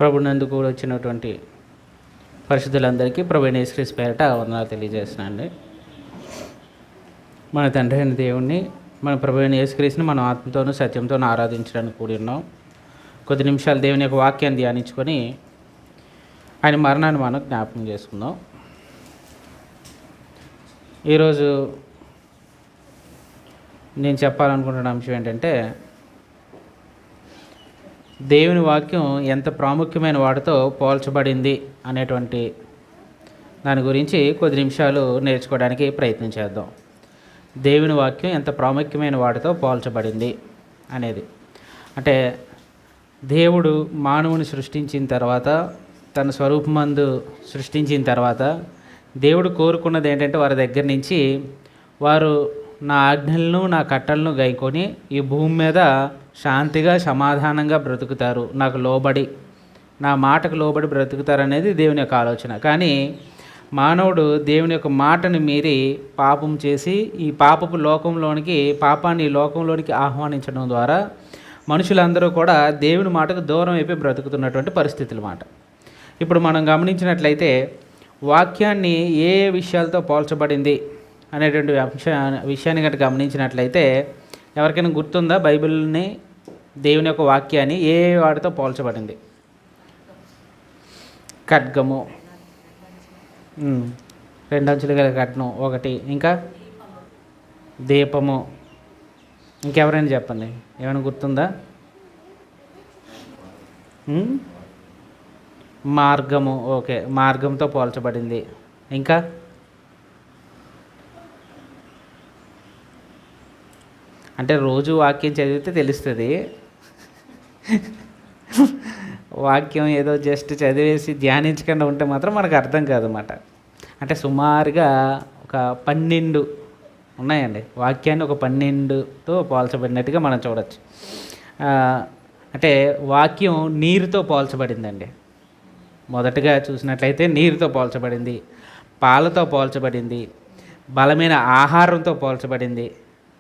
ప్రభునందుకు వచ్చినటువంటి పరిశుద్ధులందరికీ ప్రభువైన యేసుక్రీస్తు పేరిట వందనాలు తెలియజేస్తున్నానండి. మన తండ్రి అయిన దేవుణ్ణి, మన ప్రభువైన యేసుక్రీస్తుని మనం ఆత్మతోనూ సత్యంతోనూ ఆరాధించడానికి కూడి ఉన్నాం. కొద్ది నిమిషాలు దేవుని యొక్క వాక్యాన్ని ధ్యానించుకొని ఆయన మరణాన్ని మనం జ్ఞాపకం చేసుకుందాం. ఈరోజు నేను చెప్పాలనుకుంటున్న అంశం ఏంటంటే, దేవుని వాక్యం ఎంత ప్రాముఖ్యమైన వాటితో పోల్చబడింది అనేటువంటి దాని గురించి కొద్ది నిమిషాలు నేర్చుకోవడానికి ప్రయత్నం చేద్దాం. దేవుని వాక్యం ఎంత ప్రాముఖ్యమైన వాటితో పోల్చబడింది అనేది, అంటే దేవుడు మానవుని సృష్టించిన తర్వాత, తన స్వరూపమందు సృష్టించిన తర్వాత దేవుడు కోరుకున్నది ఏంటంటే, వారి దగ్గర నుంచి వారు నా ఆజ్ఞలను నా కట్టలను గైకొని ఈ భూమి మీద శాంతిగా సమాధానంగా బ్రతుకుతారు, నాకు లోబడి, నా మాటకు లోబడి బ్రతుకుతారు అనేది దేవుని యొక్క ఆలోచన. కానీ మానవుడు దేవుని యొక్క మాటను మీరి పాపం చేసి ఈ పాపపు లోకంలోనికి, పాపాన్ని ఈ లోకంలోనికి ఆహ్వానించడం ద్వారా మనుషులందరూ కూడా దేవుని మాటకు దూరం అయిపోయి బ్రతుకుతున్నటువంటి పరిస్థితుల మాట. ఇప్పుడు మనం గమనించినట్లయితే వాక్యాన్ని ఏ విషయాలతో పోల్చబడింది అనేటువంటి విషయాన్ని కనుక గమనించినట్లయితే, ఎవరికైనా గుర్తుందా బైబిల్ని, దేవుని యొక్క వాక్యాన్ని ఏ వాటితో పోల్చబడింది? ఖడ్గము, రెండంచులు గల కట్నం ఒకటి, ఇంకా దీపము, ఇంకెవరైనా చెప్పండి, ఏమైనా గుర్తుందా? మార్గము, ఓకే, మార్గంతో పోల్చబడింది. ఇంకా అంటే రోజు వాక్యం చదివితే తెలుస్తుంది, వాక్యం ఏదో జస్ట్ చదివేసి ధ్యానించకుండా ఉంటే మాత్రం మనకు అర్థం కాదన్నమాట. అంటే సుమారుగా ఒక 12 ఉన్నాయండి వాక్యాన్ని, ఒక 12తో పోల్చబడినట్టుగా మనం చూడవచ్చు. అంటే వాక్యం నీరుతో పోల్చబడిందండి. మొదటగా చూసినట్లయితే నీరుతో పోల్చబడింది, పాలతో పోల్చబడింది, బలమైన ఆహారంతో పోల్చబడింది,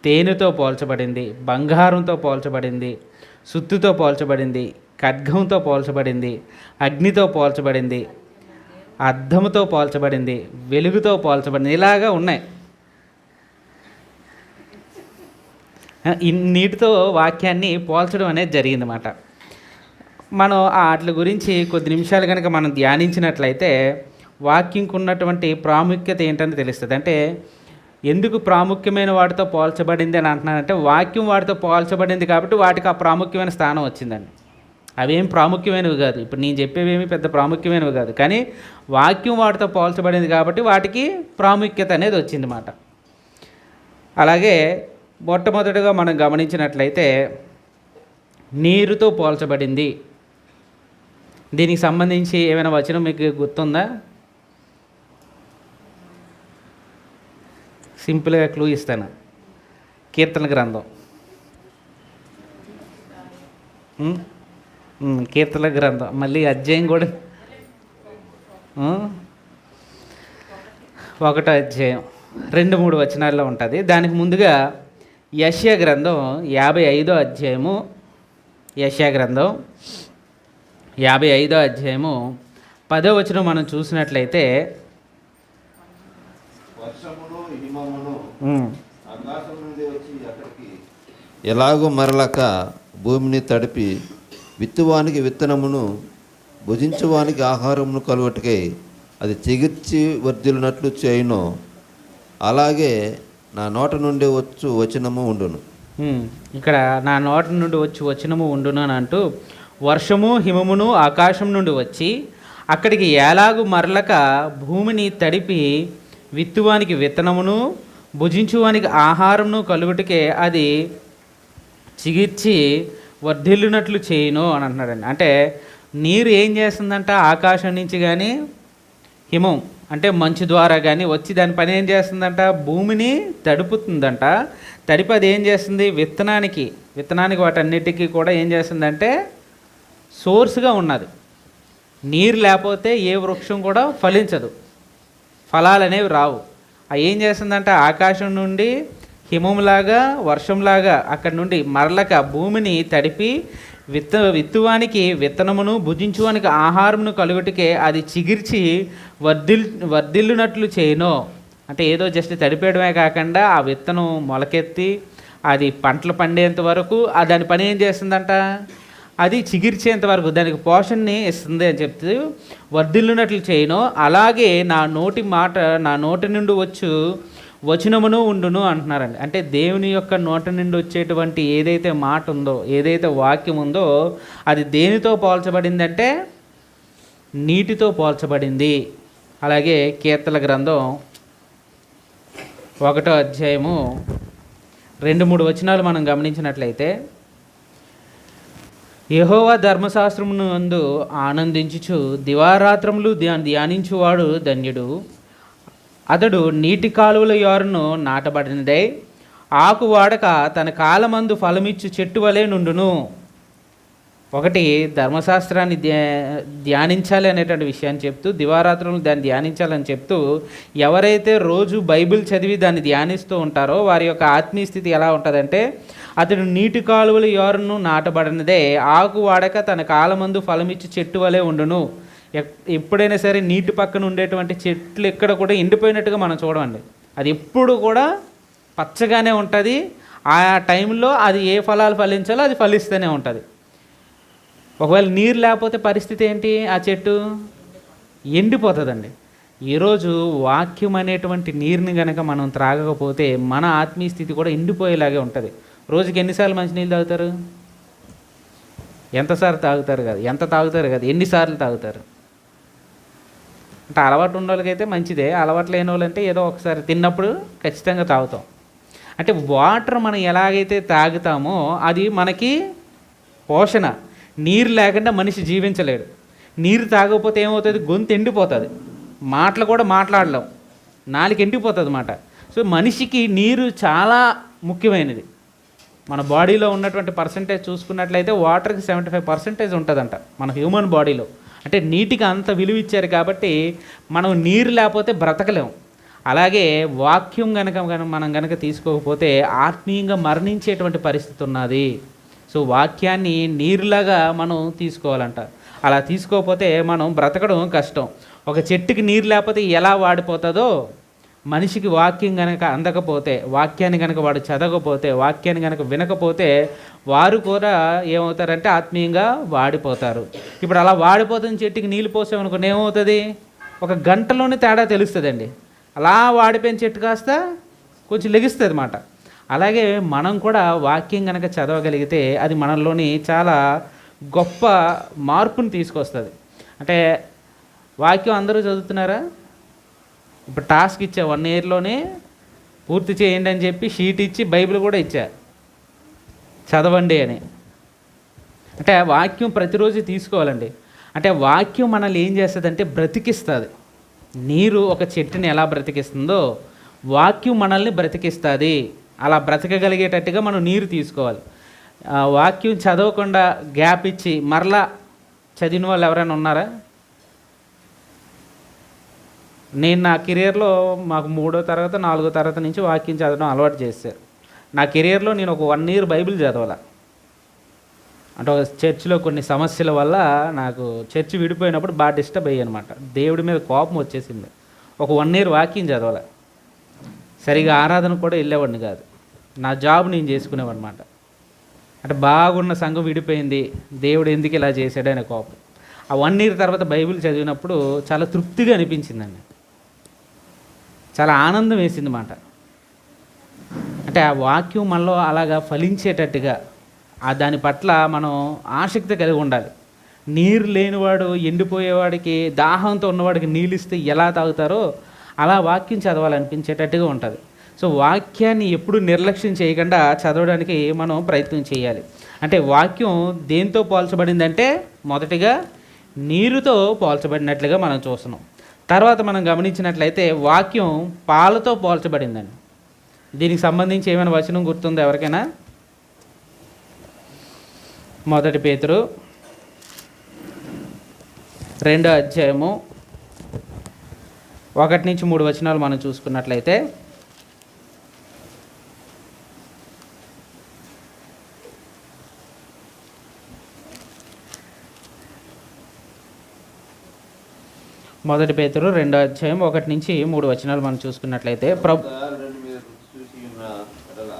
తేనెతో పోల్చబడింది, బంగారంతో పోల్చబడింది, సుత్తుతో పోల్చబడింది, ఖడ్గంతో పోల్చబడింది, అగ్నితో పోల్చబడింది, అద్దముతో పోల్చబడింది, వెలుగుతో పోల్చబడింది. ఇలాగా ఉన్నాయి. ఇన్నిటితో వాక్యాన్ని పోల్చడం అనేది జరిగిందన్నమాట. మనం వాటి గురించి కొద్ది నిమిషాలు కనుక మనం ధ్యానించినట్లయితే వాక్యంకు ఉన్నటువంటి ప్రాముఖ్యత ఏంటని తెలుస్తుంది. అంటే ఎందుకు ప్రాముఖ్యమైన వాటితో పోల్చబడింది అని అంటున్నానంటే, వాక్యం వాటితో పోల్చబడింది కాబట్టి వాటికి ఆ ప్రాముఖ్యమైన స్థానం వచ్చిందండి. అవేం ప్రాముఖ్యమైనవి కాదు, ఇప్పుడు నేను చెప్పేవేమి పెద్ద ప్రాముఖ్యమైనవి కాదు, కానీ వాక్యం వాటితో పోల్చబడింది కాబట్టి వాటికి ప్రాముఖ్యత అనేది వచ్చిందన్నమాట. అలాగే మొట్టమొదటిగా మనం గమనించినట్లయితే నీరుతో పోల్చబడింది. దీనికి సంబంధించి ఏమైనా వచనం మీకు గుర్తుందా? సింపుల్గా క్లూ ఇస్తాను, కీర్తన గ్రంథం. కీర్తన గ్రంథం మళ్ళీ అధ్యాయం కూడా 1వ అధ్యాయం 2-3 వచనాల్లో ఉంటుంది. దానికి ముందుగా యెషయా గ్రంథం 55వ అధ్యాయము, యెషయా గ్రంథం 55వ అధ్యాయము 10వ వచనం మనం చూసినట్లయితే, ఎలాగూ మరలక భూమిని తడిపి విత్తువానికి విత్తనమును, భుజించువానికి ఆహారమును కలుగటకై అది చిగిర్చి వర్ధిల్లినట్లు చేయును, అలాగే నా నోట నుండి వచ్చు వచనము ఉండును. ఇక్కడ నా నోట నుండి వచ్చి వచనము ఉండును అని అంటూ, వర్షము హిమమును ఆకాశం నుండి వచ్చి అక్కడికి ఎలాగూ మరలక భూమిని తడిపి విత్తువానికి విత్తనమును, భుజించువానికి ఆహారమును కలుగుటకే అది చిగిర్చి వర్ధిల్లునట్లు చేయను అని అంటున్నాడండి. అంటే నీరు ఏం చేస్తుందంట, ఆకాశం నుంచి కానీ హిమం అంటే మంచు ద్వారా కానీ వచ్చి దాని పని ఏం చేస్తుందంట, భూమిని తడుపుతుందంట. తడిపి అది ఏం చేస్తుంది, విత్తనానికి వాటన్నిటికీ కూడా ఏం చేస్తుందంటే సోర్స్గా ఉన్నది. నీరు లేకపోతే ఏ వృక్షం కూడా ఫలించదు, ఫలాలు అనేవి రావు. అవి ఏం చేస్తుందంటే ఆకాశం నుండి హిమంలాగా వర్షంలాగా అక్కడి నుండి మరలక భూమిని తడిపి విత్తువానికి విత్తనమును భుజించువానికి ఆహారమును కలుగుటికే అది చిగిర్చి వర్ధిల్లునట్లు చేయను. అంటే ఏదో జస్ట్ తడిపేయడమే కాకుండా ఆ విత్తనం మొలకెత్తి అది పంటలు పండేంత వరకు దాని పని ఏం చేస్తుందంట, అది చిగిర్చేంత వరకు దానికి పోషణని ఇస్తుంది అని చెప్తూ వర్ధిల్లునట్లు చేయను. అలాగే నా నోటి నుండి వచనమును ఉండును అంటున్నారండి. అంటే దేవుని యొక్క నోటి నుండి వచ్చేటువంటి ఏదైతే మాట ఉందో, ఏదైతే వాక్యం ఉందో, అది దేనితో పోల్చబడిందంటే నీటితో పోల్చబడింది. అలాగే కీర్తనల గ్రంథం 1వ అధ్యాయము 2-3 వచనాలు మనం గమనించినట్లయితే, యెహోవా ధర్మశాస్త్రమును నందు ఆనందించుచు దివారాత్రములు ధ్యానించువాడు ధన్యుడు. అతడు నీటి కాలువల యోరను నాటబడినదై ఆకు వాడక తన కాలమందు ఫలమిచ్చు చెట్టు వలె నుండును. ఒకటి ధర్మశాస్త్రాన్ని ధ్యానించాలి అనేటువంటి విషయాన్ని చెప్తూ, దివారాత్రులు దాన్ని ధ్యానించాలని చెప్తూ, ఎవరైతే రోజు బైబిల్ చదివి దాన్ని ధ్యానిస్తూ ఉంటారో వారి యొక్క ఆత్మీయ స్థితి ఎలా ఉంటుందంటే, అతడు నీటి కాలువల యోరను నాటబడినదే ఆకు వాడక తన కాలమందు ఫలమిచ్చు చెట్టు వలె ఉండును. ఎప్పుడైనా సరే నీటి పక్కన ఉండేటువంటి చెట్లు ఎక్కడ కూడా ఎండిపోయినట్టుగా మనం చూడమండి. అది ఎప్పుడు కూడా పచ్చగానే ఉంటుంది. ఆ టైంలో అది ఏ ఫలాలు ఫలించాలో అది ఫలిస్తూనే ఉంటుంది. ఒకవేళ నీరు లేకపోతే పరిస్థితి ఏంటి, ఆ చెట్టు ఎండిపోతుందండి. ఈరోజు వాక్యం అనేటువంటి నీరుని కనుక మనం త్రాగకపోతే మన ఆత్మీయ స్థితి కూడా ఎండిపోయేలాగే ఉంటుంది. రోజుకి ఎన్నిసార్లు మంచినీళ్ళు తాగుతారు? ఎంతసార్లు తాగుతారు కదా, ఎంత తాగుతారు కదా, ఎన్నిసార్లు తాగుతారు? అంటే అలవాటు ఉన్న వాళ్ళకైతే మంచిదే, అలవాటు లేని వాళ్ళంటే ఏదో ఒకసారి తిన్నప్పుడు ఖచ్చితంగా తాగుతాం. అంటే వాటర్ మనం ఎలాగైతే తాగుతామో అది మనకి పోషణ. నీరు లేకుండా మనిషి జీవించలేడు. నీరు తాగకపోతే ఏమవుతుంది, గొంతు ఎండిపోతుంది, మాటలు కూడా మాట్లాడలేం, నాలుక ఎండిపోతుంది మాట. సో మనిషికి నీరు చాలా ముఖ్యమైనది. మన బాడీలో ఉన్నటువంటి పర్సంటేజ్ చూసుకున్నట్లయితే వాటర్కి 75% ఉంటుందంట మన హ్యూమన్ బాడీలో. అంటే నీటికి అంత విలువ ఇచ్చారు కాబట్టి మనం నీరు లేకపోతే బ్రతకలేం. అలాగే వాక్యం మనం కనుక తీసుకోకపోతే ఆత్మీయంగా మరణించేటువంటి పరిస్థితి ఉన్నది. సో వాక్యాన్ని నీరులాగా మనం తీసుకోవాలంట. అలా తీసుకోకపోతే మనం బ్రతకడం కష్టం. ఒక చెట్టుకి నీరు లేకపోతే ఎలా వాడిపోతుందో, మనిషికి వాక్యం కనుక అందకపోతే, వాక్యాన్ని కనుక వాడు చదవకపోతే, వాక్యాన్ని కనుక వినకపోతే వారు కూడా ఏమవుతారంటే ఆత్మీయంగా వాడిపోతారు. ఇప్పుడు అలా వాడిపోతున్న చెట్టుకి నీళ్ళు పోసామనుకోండి, ఏమవుతుంది, ఒక గంటలోనే తేడా తెలుస్తుందండి. అలా వాడిపోయిన చెట్టు కాస్త కొంచెం లెగిస్తుంది అన్నమాట. అలాగే మనం కూడా వాక్యం కనుక చదవగలిగితే అది మనలోని చాలా గొప్ప మార్పుని తీసుకొస్తుంది. అంటే వాక్యం అందరూ చదువుతున్నారా? ఇప్పుడు టాస్క్ ఇచ్చా 1 ఇయర్లోనే పూర్తి చేయండి అని చెప్పి షీట్ ఇచ్చి బైబిల్ కూడా ఇచ్చా, చదవండి అని. అంటే వాక్యం ప్రతిరోజు తీసుకోవాలండి. అంటే వాక్యం మనల్ని ఏం చేస్తుందంటే బ్రతికిస్తుంది. నీరు ఒక చెట్టుని ఎలా బ్రతికిస్తుందో వాక్యం మనల్ని బ్రతికిస్తుంది. అలా బ్రతకగలిగేటట్టుగా మనం నీరు తీసుకోవాలి. వాక్యం చదవకుండా గ్యాప్ ఇచ్చి మరలా చదివిన వాళ్ళు ఎవరైనా ఉన్నారా? నేను నా కెరియర్లో మాకు 3వ తరగతి 4వ తరగతి నుంచి వాక్యం చదవడం అలవాటు చేశారు. నా కెరియర్లో నేను ఒక 1 ఇయర్ బైబిల్ చదవాల. అంటే ఒక చర్చిలో కొన్ని సమస్యల వల్ల నాకు చర్చి విడిపోయినప్పుడు బాగా డిస్టర్బ్ అయ్యాయి అనమాట. దేవుడి మీద కోపం వచ్చేసింది. ఒక 1 ఇయర్ వాక్యం చదవాల. సరిగా ఆరాధన కూడా వెళ్ళేవాడిని కాదు. నా జాబ్ నేను చేసుకునేవాడిని అనమాట. అంటే బాగున్న సంఘం విడిపోయింది, దేవుడు ఎందుకు ఇలా చేశాడు అనే కోపం. ఆ 1 ఇయర్ తర్వాత బైబిల్ చదివినప్పుడు చాలా తృప్తిగా అనిపించిందండి, చాలా ఆనందం వేసింది మాట. అంటే ఆ వాక్యం మనలో అలాగా ఫలించేటట్టుగా దాని పట్ల మనం ఆసక్తి కలిగి ఉండాలి. నీరు లేనివాడు, ఎండిపోయేవాడికి, దాహంతో ఉన్నవాడికి నీళ్ళు ఇస్తే ఎలా తాగుతారో అలా వాక్యం చదవాలనిపించేటట్టుగా ఉంటుంది. సో వాక్యాన్ని ఎప్పుడు నిర్లక్ష్యం చేయకుండా చదవడానికి మనం ప్రయత్నం చేయాలి. అంటే వాక్యం దేంతో పోల్చబడిందంటే మొదటిగా నీరుతో పోల్చబడినట్లుగా మనం చూస్తున్నాం. తర్వాత మనం గమనించినట్లయితే వాక్యం పాలతో పోల్చబడిందండి. దీనికి సంబంధించి ఏమైనా వచనం గుర్తుందో ఎవరికైనా? 1 పేతురు 2వ అధ్యాయము 1-3 వచనాలు మనం చూసుకున్నట్లయితే, మొదటి పేతురు 2వ అధ్యాయం 1-3 మనం చూసుకున్నట్లయితే రెండు మీద చూసి ఉన్న ఎడల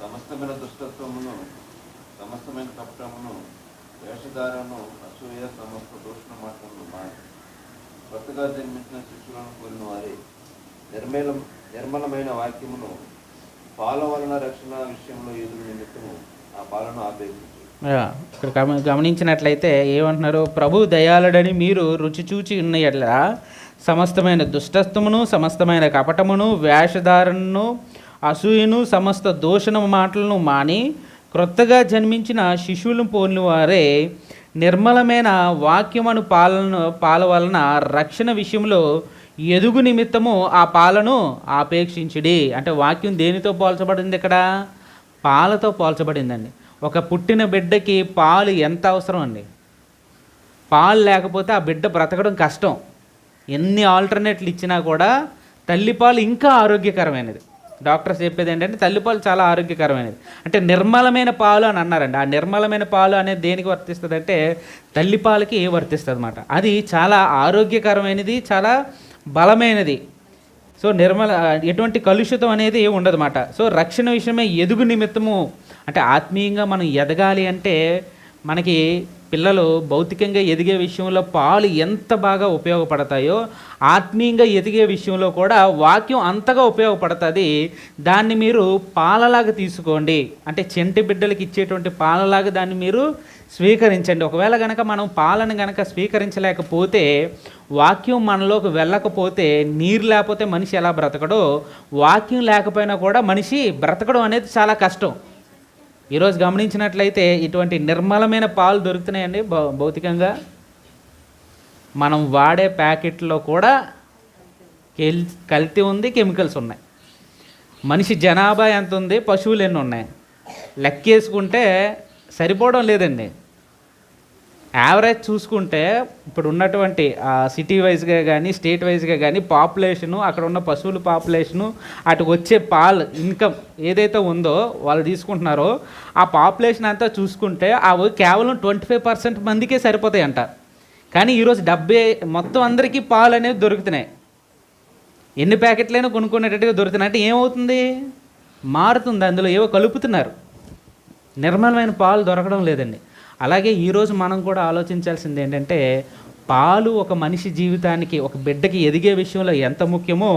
సమస్తమైన దుష్టత్వమును, సమస్తమైన కపటమును, వేషధారను, అసూయ, సమస్త దూషణ మాటలను మాని కొత్తగా జన్మించిన శిశువులను కోరిన వారి నిర్మలమైన వాక్యమును పాల వలన రక్షణ విషయంలో ఎదురు నిమిత్తము ఆ పాలను ఆపేక్షించు. ఇక్కడ గమనించినట్లయితే ఏమంటున్నారు? ప్రభు దయాళుడని మీరు రుచి చూచి ఉన్న ఎడల సమస్తమైన దుష్టత్వమును, సమస్తమైన కపటమును, వేషధారణను, అసూయను, సమస్త దూషణ మాటలను మాని క్రొత్తగా జన్మించిన శిశువులను పోలిన వారే నిర్మలమైన వాక్యమును పాల వలన రక్షణ విషయంలో ఎదుగు నిమిత్తము ఆ పాలను ఆపేక్షించుడి. అంటే వాక్యం దేనితో పోల్చబడింది? ఇక్కడ పాలతో పోల్చబడిందండి. ఒక పుట్టిన బిడ్డకి పాలు ఎంత అవసరం అండి? పాలు లేకపోతే ఆ బిడ్డ బ్రతకడం కష్టం. ఎన్ని ఆల్టర్నేట్లు ఇచ్చినా కూడా తల్లిపాలు ఇంకా ఆరోగ్యకరమైనది. డాక్టర్స్ చెప్పేది ఏంటంటే తల్లిపాలు చాలా ఆరోగ్యకరమైనది. అంటే నిర్మలమైన పాలు అని అన్నారండి. ఆ నిర్మలమైన పాలు అనేది దేనికి వర్తిస్తుంది అంటే తల్లిపాలకి వర్తిస్తుంది అన్నమాట. అది చాలా ఆరోగ్యకరమైనది, చాలా బలమైనది. సో ఎటువంటి కలుషితం అనేది ఉండదన్నమాట. సో రక్షణ విషయమే ఎదుగు నిమిత్తము, అంటే ఆత్మీయంగా మనం ఎదగాలి అంటే మనకి పిల్లలు భౌతికంగా ఎదిగే విషయంలో పాలు ఎంత బాగా ఉపయోగపడతాయో ఆత్మీయంగా ఎదిగే విషయంలో కూడా వాక్యం అంతగా ఉపయోగపడుతుంది. దాన్ని మీరు పాలలాగా తీసుకోండి. అంటే చెంటి బిడ్డలకి ఇచ్చేటువంటి పాలలాగా దాన్ని మీరు స్వీకరించండి. ఒకవేళ కనుక మనం పాలను కనుక స్వీకరించలేకపోతే, వాక్యం మనలోకి వెళ్ళకపోతే, నీరు లేకపోతే మనిషి ఎలా బ్రతకడో వాక్యం లేకపోయినా కూడా మనిషి బ్రతకడం అనేది చాలా కష్టం. ఈరోజు గమనించినట్లయితే ఇటువంటి నిర్మలమైన పాలు దొరుకుతున్నాయండి. భౌతికంగా మనం వాడే ప్యాకెట్లో కూడా కల్తీ ఉంది, కెమికల్స్ ఉన్నాయి. మనిషి జనాభా ఎంత ఉంది, పశువులు ఎన్ని ఉన్నాయి లెక్కేసుకుంటే సరిపోవడం లేదండి. యావరేజ్ చూసుకుంటే ఇప్పుడు ఉన్నటువంటి సిటీ వైజ్గా కానీ స్టేట్ వైజ్గా కానీ పాపులేషను, అక్కడ ఉన్న పశువుల పాపులేషను, అటు వచ్చే పాలు ఇన్కమ్ ఏదైతే ఉందో వాళ్ళు తీసుకుంటున్నారో ఆ పాపులేషన్ అంతా చూసుకుంటే అవి కేవలం 25% మందికే సరిపోతాయి అంట. కానీ ఈరోజు 70 మొత్తం అందరికీ పాలు అనేవి దొరుకుతున్నాయి. ఎన్ని ప్యాకెట్లైనా కొనుక్కునేటట్టుగా దొరుకుతున్నాయి. అంటే ఏమవుతుంది? మారుతుంది. అందులో ఏవో కలుపుతున్నారు. నిర్మలమైన పాలు దొరకడం లేదండి. అలాగే ఈరోజు మనం కూడా ఆలోచించాల్సింది ఏంటంటే పాలు ఒక మనిషి జీవితానికి, ఒక బిడ్డకి ఎదిగే విషయంలో ఎంత ముఖ్యమో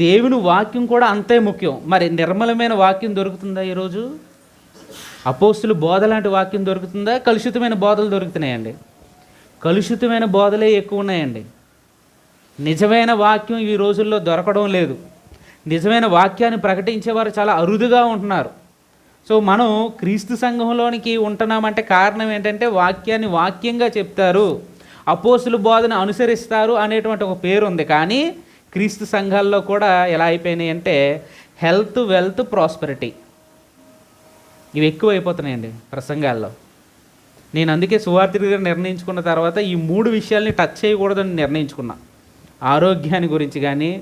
దేవుని వాక్యం కూడా అంతే ముఖ్యం. మరి నిర్మలమైన వాక్యం దొరుకుతుందా ఈరోజు? అపోస్తుల బోధ లాంటి వాక్యం దొరుకుతుందా? కలుషితమైన బోధలు దొరుకుతున్నాయండి. కలుషితమైన బోధలే ఎక్కువ ఉన్నాయండి. నిజమైన వాక్యం ఈ రోజుల్లో దొరకడం లేదు. నిజమైన వాక్యాన్ని ప్రకటించేవారు చాలా అరుదుగా ఉంటున్నారు. సో మనం క్రీస్తు సంఘంలోనికి ఉంటున్నామంటే కారణం ఏంటంటే వాక్యాన్ని వాక్యంగా చెప్తారు, అపోస్తుల బోధన అనుసరిస్తారు అనేటువంటి ఒక పేరు ఉంది. కానీ క్రీస్తు సంఘాల్లో కూడా ఎలా అయిపోయినాయి అంటే హెల్త్, వెల్త్, ప్రాస్పెరిటీ ఇవి ఎక్కువ అయిపోతున్నాయండి ప్రసంగాల్లో. నేను అందుకే సువార్థిగా నిర్ణయించుకున్న తర్వాత ఈ 3 విషయాల్ని టచ్ చేయకూడదని నిర్ణయించుకున్నా. ఆరోగ్యాన్ని గురించి కానీ,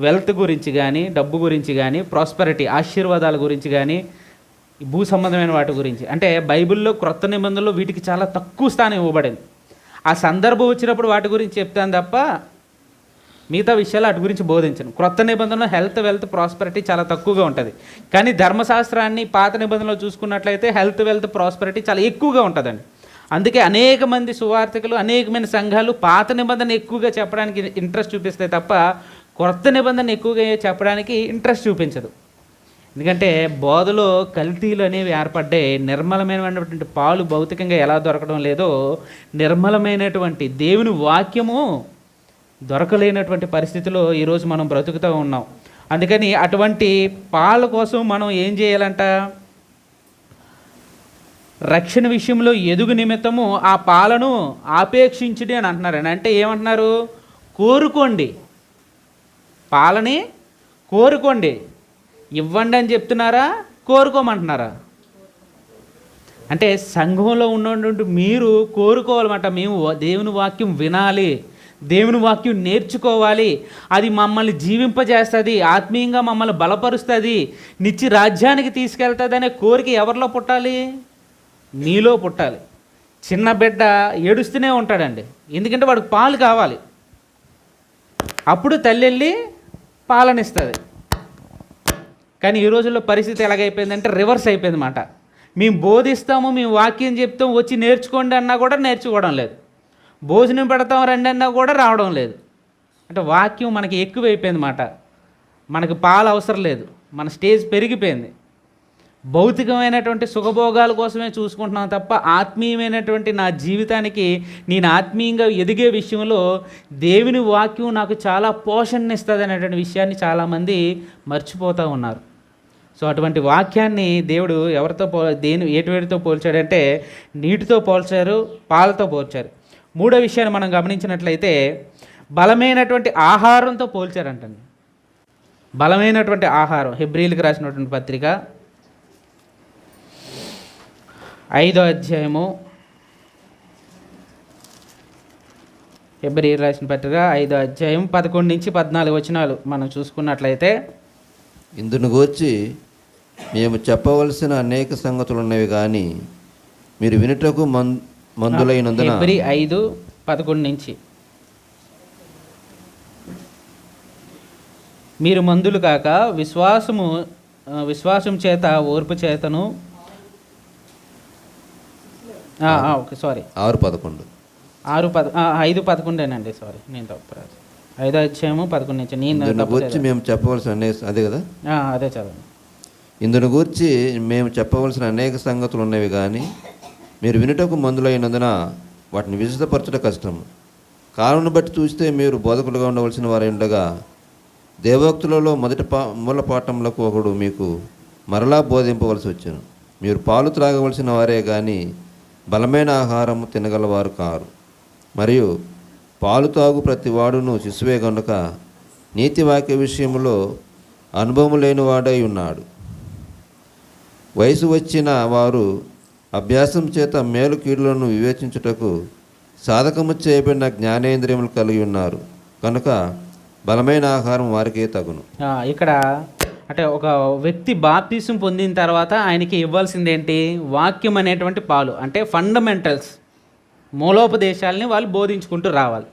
వెల్త్ గురించి కానీ, డబ్బు గురించి కానీ, ప్రాస్పెరిటీ ఆశీర్వాదాల గురించి కానీ, భూ సంబంధమైన వాటి గురించి. అంటే బైబిల్లో క్రొత్త నిబంధనలో వీటికి చాలా తక్కువ స్థానం ఇవ్వబడింది. ఆ సందర్భం వచ్చినప్పుడు వాటి గురించి చెప్తాను తప్ప మిగతా విషయాలు అటు గురించి బోధించను. క్రొత్త నిబంధనలో హెల్త్, వెల్త్, ప్రాస్పెరిటీ చాలా తక్కువగా ఉంటుంది. కానీ ధర్మశాస్త్రాన్ని పాత నిబంధనలో చూసుకున్నట్లయితే హెల్త్, వెల్త్, ప్రాస్పెరిటీ చాలా ఎక్కువగా ఉంటుందండి. అందుకే అనేక మంది సువార్థికులు, అనేకమైన సంఘాలు పాత నిబంధన ఎక్కువగా చెప్పడానికి ఇంట్రెస్ట్ చూపిస్తాయి తప్ప క్రొత్త నిబంధన ఎక్కువగా చెప్పడానికి ఇంట్రెస్ట్ చూపించదు. ఎందుకంటే బోధలో కల్తీలు అనేవి ఏర్పడ్డాయి. నిర్మలమైనటువంటి పాలు భౌతికంగా ఎలా దొరకడం లేదో నిర్మలమైనటువంటి దేవుని వాక్యము దొరకలేనటువంటి పరిస్థితిలో ఈరోజు మనం బ్రతుకుతూ ఉన్నాం. అందుకని అటువంటి పాల కోసం మనం ఏం చేయాలంట? రక్షణ విషయంలో ఎదుగు నిమిత్తము ఆ పాలను ఆపేక్షించుడి అని అంటున్నారండి. అంటే ఏమంటున్నారు? కోరుకోండి, పాలని కోరుకోండి. ఇవ్వండి అని చెప్తున్నారా, కోరుకోమంటున్నారా? అంటే సంఘంలో ఉన్నటువంటి మీరు కోరుకోవాలన్నమాట. మేము దేవుని వాక్యం వినాలి, దేవుని వాక్యం నేర్చుకోవాలి, అది మమ్మల్ని జీవింపజేస్తుంది, ఆత్మీయంగా మమ్మల్ని బలపరుస్తుంది, నిత్య రాజ్యానికి తీసుకెళ్తుంది అనే కోరిక ఎవరిలో పుట్టాలి? నీలో పుట్టాలి. చిన్న బిడ్డ ఏడుస్తూనే ఉంటాడండి, ఎందుకంటే వాడికి పాలు కావాలి. అప్పుడు తల్లి వెళ్ళి పాలనిస్తుంది. కానీ ఈ రోజుల్లో పరిస్థితి ఎలాగైపోయిందంటే రివర్స్ అయిపోయింది అన్నమాట. మేము బోధిస్తాము, మేము వాక్యం చెప్తాం, వచ్చి నేర్చుకోండి అన్నా కూడా నేర్చుకోవడం లేదు. భోజనం పెడతాం రండి అన్నా కూడా రావడం లేదు. అంటే వాక్యం మనకి ఎక్కువైపోయింది అన్నమాట. మనకు పాలు అవసరం లేదు, మన స్టేజ్ పెరిగిపోయింది. భౌతికమైనటువంటి సుఖభోగాల కోసమే చూసుకుంటున్నాం తప్ప ఆత్మీయమైనటువంటి నా జీవితానికి నేను ఆత్మీయంగా ఎదిగే విషయంలో దేవుని వాక్యం నాకు చాలా పోషణనిస్తుంది అనేటువంటి విషయాన్ని చాలామంది మర్చిపోతూ ఉన్నారు. సో అటువంటి వాక్యాన్ని దేవుడు ఎవరితో వేటితో పోల్చాడంటే నీటితో పోల్చారు, పాలతో పోల్చారు. మూడో విషయాన్ని మనం గమనించినట్లయితే బలమైనటువంటి ఆహారంతో పోల్చారంటండి. బలమైనటువంటి ఆహారం. హెబ్రీలకు రాసినటువంటి పత్రిక 5వ అధ్యాయము, హెబ్రీలకు రాసిన పత్రిక 5వ అధ్యాయం 11 నుంచి 14 వచనాలు మనం చూసుకున్నట్లయితే, ఇందును గూర్చి మేము చెప్పవలసిన అనేక సంగతులు ఉన్నవి కానీ మీరు వినుటకు మందులైనందున. హెబ్రీ 5:11 నుంచి, మీరు మందులు కాక విశ్వాసం చేత ఓర్పు చేతను 5:11 సారీ, నేను తప్పు రాదు. 5వ అధ్యాయము 11 నుంచి. ఇందును గూర్చి మేము చెప్పవలసిన అదే కదా, అదే చదవండి. ఇందును గూర్చి మేము చెప్పవలసిన అనేక సంగతులు ఉన్నవి కానీ మీరు వినుటకు మందులైనందున వాటిని విశదపరచడం కష్టం. కారణం బట్టి చూస్తే మీరు బోధకులుగా ఉండవలసిన వారు ఉండగా దేవోక్తులలో మొదటి మూల పాఠములకు ఒకడు మీకు మరలా బోధింపవలసి వచ్చాను. మీరు పాలు త్రాగవలసిన వారే కానీ బలమైన ఆహారం తినగలవారు కారు. మరియు పాలు తాగు ప్రతి వాడును శిశువే గనుక నీతి వాక్య విషయంలో అనుభవం లేనివాడై ఉన్నాడు. వయసు వచ్చిన వారు అభ్యాసం చేత మేలు కీడులను వివేచించుటకు సాధకము చేయబడిన జ్ఞానేంద్రియములు కలిగి ఉన్నారు కనుక బలమైన ఆహారం వారికే తగును. ఇక్కడ అంటే ఒక వ్యక్తి బాప్తిసం పొందిన తర్వాత ఆయనకి ఇవ్వాల్సింది ఏంటి? వాక్యం అనేటువంటి పాలు, అంటే ఫండమెంటల్స్, మూలోపదేశాలని వాళ్ళు బోధించుకుంటూ రావాలి.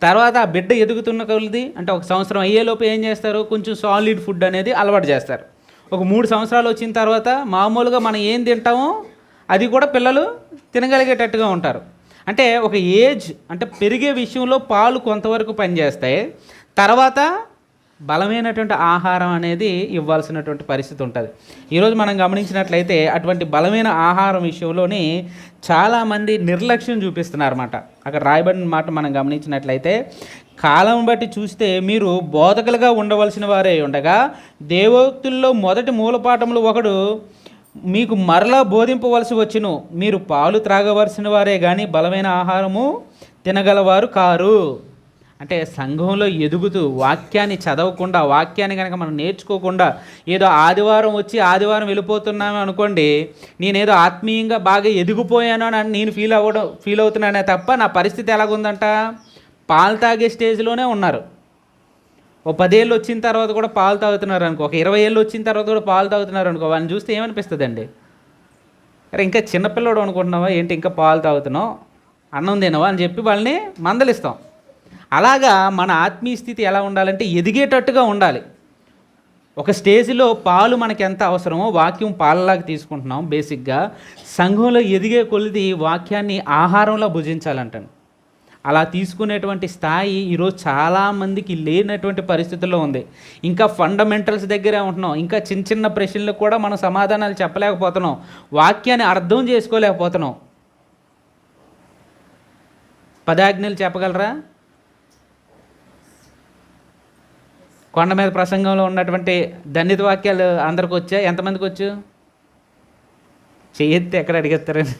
తర్వాత ఆ బిడ్డ ఎదుగుతున్న కొలది, అంటే 1 సంవత్సరం అయ్యేలోపు ఏం చేస్తారు? కొంచెం సాలిడ్ ఫుడ్ అనేది అలవాటు చేస్తారు. ఒక 3 సంవత్సరాలు వచ్చిన తర్వాత మామూలుగా మనం ఏం తింటామో అది కూడా పిల్లలు తినగలిగేటట్టుగా ఉంటారు. అంటే ఒక ఏజ్, అంటే పెరిగే విషయంలో పాలు కొంతవరకు పనిచేస్తాయి. తర్వాత బలమైనటువంటి ఆహారం అనేది ఇవ్వాల్సినటువంటి పరిస్థితి ఉంటుంది. ఈరోజు మనం గమనించినట్లయితే అటువంటి బలమైన ఆహారం విషయంలోని చాలామంది నిర్లక్ష్యం చూపిస్తున్నారన్నమాట. అక్కడ రాయబడిన మాట మనం గమనించినట్లయితే, కాలం బట్టి చూస్తే మీరు బోధకులుగా ఉండవలసిన వారే ఉండగా దేవోక్తుల్లో మొదటి మూలపాఠములు ఒకడు మీకు మరలా బోధింపవలసి వచ్చును. మీరు పాలు త్రాగవలసిన వారే కానీ బలమైన ఆహారము తినగలవారు కారు. అంటే సంఘంలో ఎదుగుతూ వాక్యాన్ని చదవకుండా, వాక్యాన్ని కనుక మనం నేర్చుకోకుండా ఏదో ఆదివారం వచ్చి ఆదివారం వెళ్ళిపోతున్నాము అనుకోండి, నేనేదో ఆత్మీయంగా బాగా ఎదిగిపోయాను అని నేను ఫీల్ అవుతున్నానే తప్ప నా పరిస్థితి ఎలాగుందంట? పాలు తాగే స్టేజ్లోనే ఉన్నారు. ఓ 10 ఏళ్ళు వచ్చిన తర్వాత కూడా పాలు తాగుతున్నారు అనుకో, ఒక 20 ఏళ్ళు వచ్చిన తర్వాత కూడా పాలు తాగుతున్నారు అనుకో, వాళ్ళని చూస్తే ఏమనిపిస్తుంది అండి? అరే ఇంకా చిన్నపిల్లడు అనుకుంటున్నావా ఏంటి, ఇంకా పాలు తాగుతున్నావు, అన్నం తినవా అని చెప్పి వాళ్ళని మందలిస్తాం. అలాగా మన ఆత్మీయ స్థితి ఎలా ఉండాలంటే ఎదిగేటట్టుగా ఉండాలి. ఒక స్టేజ్లో పాలు మనకి ఎంత అవసరమో వాక్యం పాలలాగా తీసుకుంటున్నాం. బేసిక్గా సంఘంలో ఎదిగే కొలిది వాక్యాన్ని ఆహారంలో భుజించాలంటాను. అలా తీసుకునేటువంటి స్థాయి ఈరోజు చాలామందికి లేనటువంటి పరిస్థితుల్లో ఉంది. ఇంకా ఫండమెంటల్స్ దగ్గరే ఉంటున్నాం. ఇంకా చిన్న చిన్న ప్రశ్నలకు కూడా మనం సమాధానాలు చెప్పలేకపోతున్నాం. వాక్యాన్ని అర్థం చేసుకోలేకపోతున్నాం. 10 ఆజ్ఞలు చెప్పగలరా? కొండ మీద ప్రసంగంలో ఉన్నటువంటి ధన్యత వాక్యాలు అందరికి వచ్చా? ఎంతమందికి వచ్చు? చెయ్యెత్తి ఎక్కడ అడిగేస్తారని.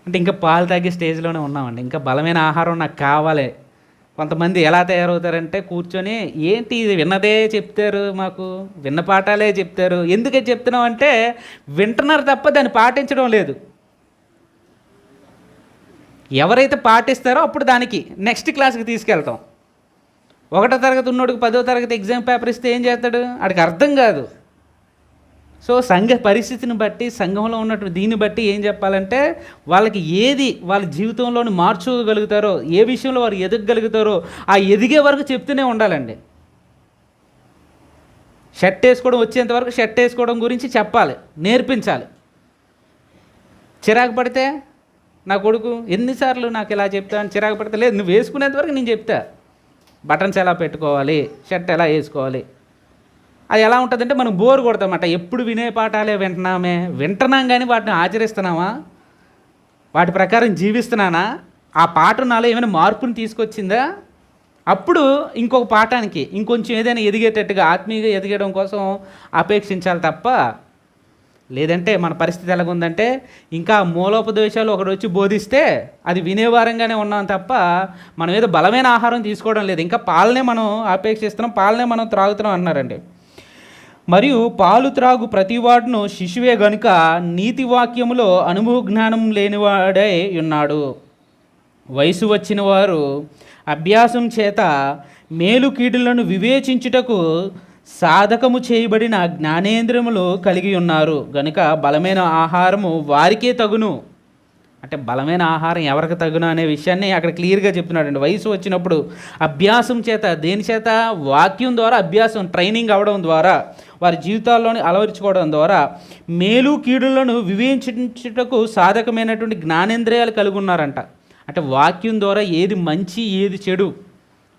అంటే ఇంకా పాలు తాగే స్టేజ్లోనే ఉన్నామండి. ఇంకా బలమైన ఆహారం నాకు కావాలి. కొంతమంది ఎలా తయారవుతారంటే కూర్చొని ఏంటి ఇది విన్నదే చెప్తారు, మాకు విన్న పాఠాలే చెప్తారు. ఎందుకే చెప్తున్నాం అంటే వింటున్నారు తప్ప దాన్ని పాటించడం లేదు. ఎవరైతే పాటిస్తారో అప్పుడు దానికి నెక్స్ట్ క్లాస్కి తీసుకెళ్తాం. 1వ తరగతి ఉన్నోడికి 10వ తరగతి ఎగ్జామ్ పేపర్ ఇస్తే ఏం చేస్తాడు? వాడికి అర్థం కాదు. సో సంఘ పరిస్థితిని బట్టి, సంఘంలో ఉన్నటువంటి దీన్ని బట్టి ఏం చెప్పాలంటే, వాళ్ళకి ఏది వాళ్ళ జీవితంలోని మార్చుకోగలుగుతారో, ఏ విషయంలో వారు ఎదగగలుగుతారో ఆ ఎదిగే వరకు చెప్తూనే ఉండాలండి. షర్ట్ వేసుకోవడం వచ్చేంత వరకు షర్ట్ వేసుకోవడం గురించి చెప్పాలి, నేర్పించాలి. చిరాకు పడితే నా కొడుకు ఎన్నిసార్లు నాకు ఇలా చెప్తాను, చిరాకు పడితే లేదు నువ్వు వేసుకునేంత వరకు నేను చెప్తా, బటన్స్ ఎలా పెట్టుకోవాలి, షర్ట్ ఎలా వేసుకోవాలి. అది ఎలా ఉంటుందంటే మనం బోర్ కొడతామట. ఎప్పుడు వినే పాఠాలే వింటున్నాం కానీ వాటిని ఆచరిస్తున్నామా, వాటి ప్రకారం జీవిస్తున్నానా, ఆ పాఠం నాలో ఏమైనా మార్పుని తీసుకొచ్చిందా, అప్పుడు ఇంకొక పాఠానికి ఇంకొంచెం ఏదైనా ఎదిగేటట్టుగా ఆత్మీయంగా ఎదిగడం కోసం అపేక్షించాలి తప్ప, లేదంటే మన పరిస్థితి ఎలాగుందంటే ఇంకా మూలోపదేశాలు ఒకడు వచ్చి బోధిస్తే అది వినేవారంగానే ఉన్నాం తప్ప మనం ఏదో బలమైన ఆహారం తీసుకోవడం లేదు. ఇంకా పాలనే మనం అపేక్షిస్తున్నాం, పాలనే మనం త్రాగుతున్నాం అన్నారండి. మరియు పాలు త్రాగు ప్రతివాడును శిశువే గనుక నీతి వాక్యములో అనుభవ జ్ఞానం లేనివాడై ఉన్నాడు. వయసు వచ్చిన వారు అభ్యాసం చేత మేలు కీడులను వివేచించుటకు సాధకము చేయబడిన జ్ఞానేంద్రియములు కలిగి ఉన్నారు గనుక బలమైన ఆహారము వారికే తగును. అంటే బలమైన ఆహారం ఎవరికి తగును అనే విషయాన్ని అక్కడ క్లియర్గా చెప్తున్నాడండి. వయసు వచ్చినప్పుడు అభ్యాసం చేత, దేని చేత, వాక్యం ద్వారా అభ్యాసం, ట్రైనింగ్ అవ్వడం ద్వారా, వారి జీవితాల్లోని అలవరుచుకోవడం ద్వారా మేలు కీడులను వివేచించుటకు సాధకమైనటువంటి జ్ఞానేంద్రియాలు కలిగి ఉన్నారంట. అంటే వాక్యం ద్వారా ఏది మంచి ఏది చెడు,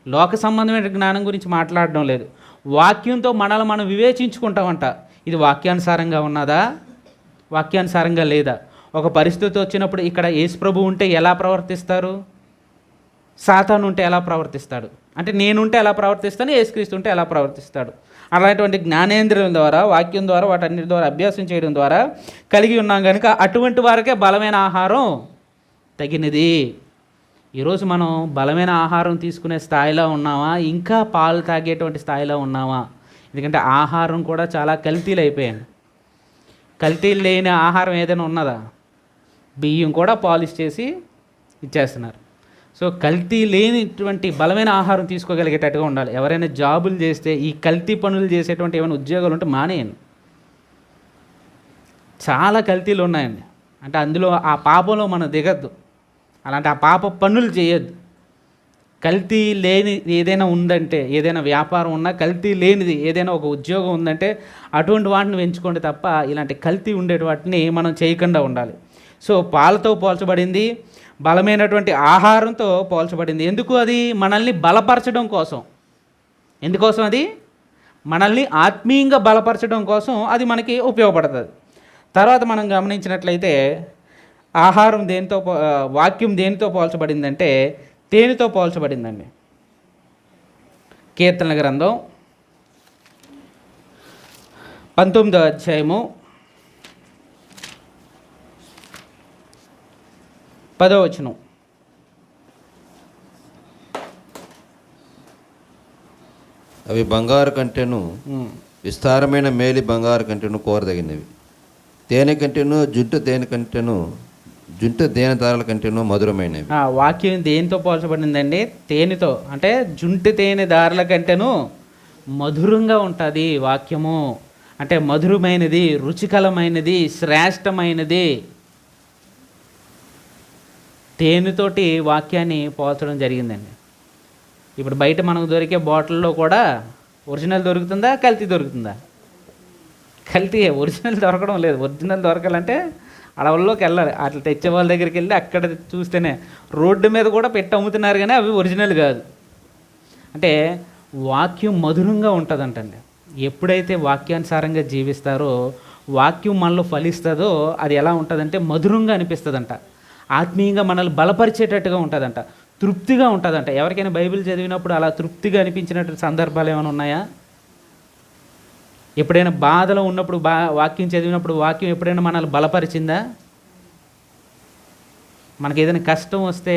లోక సంబంధమైన జ్ఞానం గురించి మాట్లాడడం లేదు. వాక్యంతో మనల్ని మనం వివేచించుకుంటామంట. ఇది వాక్యానుసారంగా ఉన్నదా, వాక్యానుసారంగా లేదా. ఒక పరిస్థితి వచ్చినప్పుడు ఇక్కడ యేసుప్రభు ఉంటే ఎలా ప్రవర్తిస్తారు, సాతాను ఉంటే ఎలా ప్రవర్తిస్తాడు, అంటే నేనుంటే ఎలా ప్రవర్తిస్తాను, యేసుక్రీస్తు ఉంటే ఎలా ప్రవర్తిస్తాడు. అలాంటి జ్ఞానేంద్రియం ద్వారా, వాక్యం ద్వారా, వాటన్నిటి ద్వారా అభ్యాసం చేయడం ద్వారా కలిగి ఉన్నాం కనుక అటువంటి వారికే బలమైన ఆహారం తగినది. ఈరోజు మనం బలమైన ఆహారం తీసుకునే స్థాయిలో ఉన్నామా, ఇంకా పాలు తాగేటువంటి స్థాయిలో ఉన్నామా? ఎందుకంటే ఆహారం కూడా చాలా కల్తీలు అయిపోయాయి. కల్తీలు లేని ఆహారం ఏదైనా ఉన్నదా? బియ్యం కూడా పాలిష్ చేసి ఇచ్చేస్తున్నారు. సో కల్తీ లేనిటువంటి బలమైన ఆహారం తీసుకోగలిగేటట్టుగా ఉండాలి. ఎవరైనా జాబులు చేస్తే ఈ కల్తీ పనులు చేసేటువంటి ఏమైనా ఉద్యోగాలు ఉంటే మానేయండి. చాలా కల్తీలు ఉన్నాయండి. అంటే అందులో ఆ పాపంలో మనం దిగద్దు, అలాంటి ఆ పాప పనులు చేయొద్దు. కల్తీ లేని ఏదైనా ఉందంటే, ఏదైనా వ్యాపారం ఉన్నా కల్తీ లేనిది ఏదైనా ఒక ఉద్యోగం ఉందంటే అటువంటి వాటిని ఎంచుకోండి తప్ప ఇలాంటి కల్తీ ఉండే వాటిని మనం చేయకుండా ఉండాలి. సో పాలతో పోల్చబడింది, బలమైనటువంటి ఆహారంతో పోల్చబడింది. ఎందుకు? అది మనల్ని బలపరచడం కోసం. ఎందుకోసం? అది మనల్ని ఆత్మీయంగా బలపరచడం కోసం అది మనకి ఉపయోగపడుతుంది. తర్వాత మనం గమనించినట్లయితే ఆహారం దేనితో, వాక్యం దేనితో పోల్చబడిందంటే తేనెతో పోల్చబడిందండి. కీర్తనల గ్రంథం 19వ అధ్యాయము 10వ వచనం. అవి బంగారు కంటేను విస్తారమైన మేలి బంగారు కంటేను కోరదగినవి. తేనె కంటేను జుంట తేనె దారాల కంటేను మధురమైనవి. వాక్యం దేనితో పోల్చబడిందండి? తేనెతో. అంటే జుంటి తేనె దారుల కంటేను మధురంగా ఉంటుంది వాక్యము. అంటే మధురమైనది, రుచికరమైనది, శ్రేష్టమైనది. తేనెతోటి వాక్యాన్ని పోల్చడం జరిగిందండి. ఇప్పుడు బయట మనకు దొరికే బాటిల్లో కూడా ఒరిజినల్ దొరుకుతుందా, కల్తీ దొరుకుతుందా? కల్తీ. ఒరిజినల్ దొరకడం లేదు. ఒరిజినల్ దొరకాలంటే అడవుల్లోకి వెళ్ళాలి. అట్లా తెచ్చే వాళ్ళ దగ్గరికి వెళ్ళి అక్కడ చూస్తేనే. రోడ్డు మీద కూడా పెట్టి అమ్ముతున్నారు కానీ అవి ఒరిజినల్ కాదు. అంటే వాక్యం మధురంగా ఉంటుందంటండి. ఎప్పుడైతే వాక్యానుసారంగా జీవిస్తారో, వాక్యం మనలో ఫలిస్తుందో అది ఎలా ఉంటుందంటే మధురంగా అనిపిస్తుందంట. ఆత్మీయంగా మనల్ని బలపరిచేటట్టుగా ఉంటుందంట, తృప్తిగా ఉంటుందంట. ఎవరికైనా బైబిల్ చదివినప్పుడు అలా తృప్తిగా అనిపించినటువంటి సందర్భాలు ఏమైనా ఉన్నాయా? ఎప్పుడైనా బాధలో ఉన్నప్పుడు వాక్యం చదివినప్పుడు వాక్యం ఎప్పుడైనా మనల్ని బలపరిచిందా? మనకి ఏదైనా కష్టం వస్తే,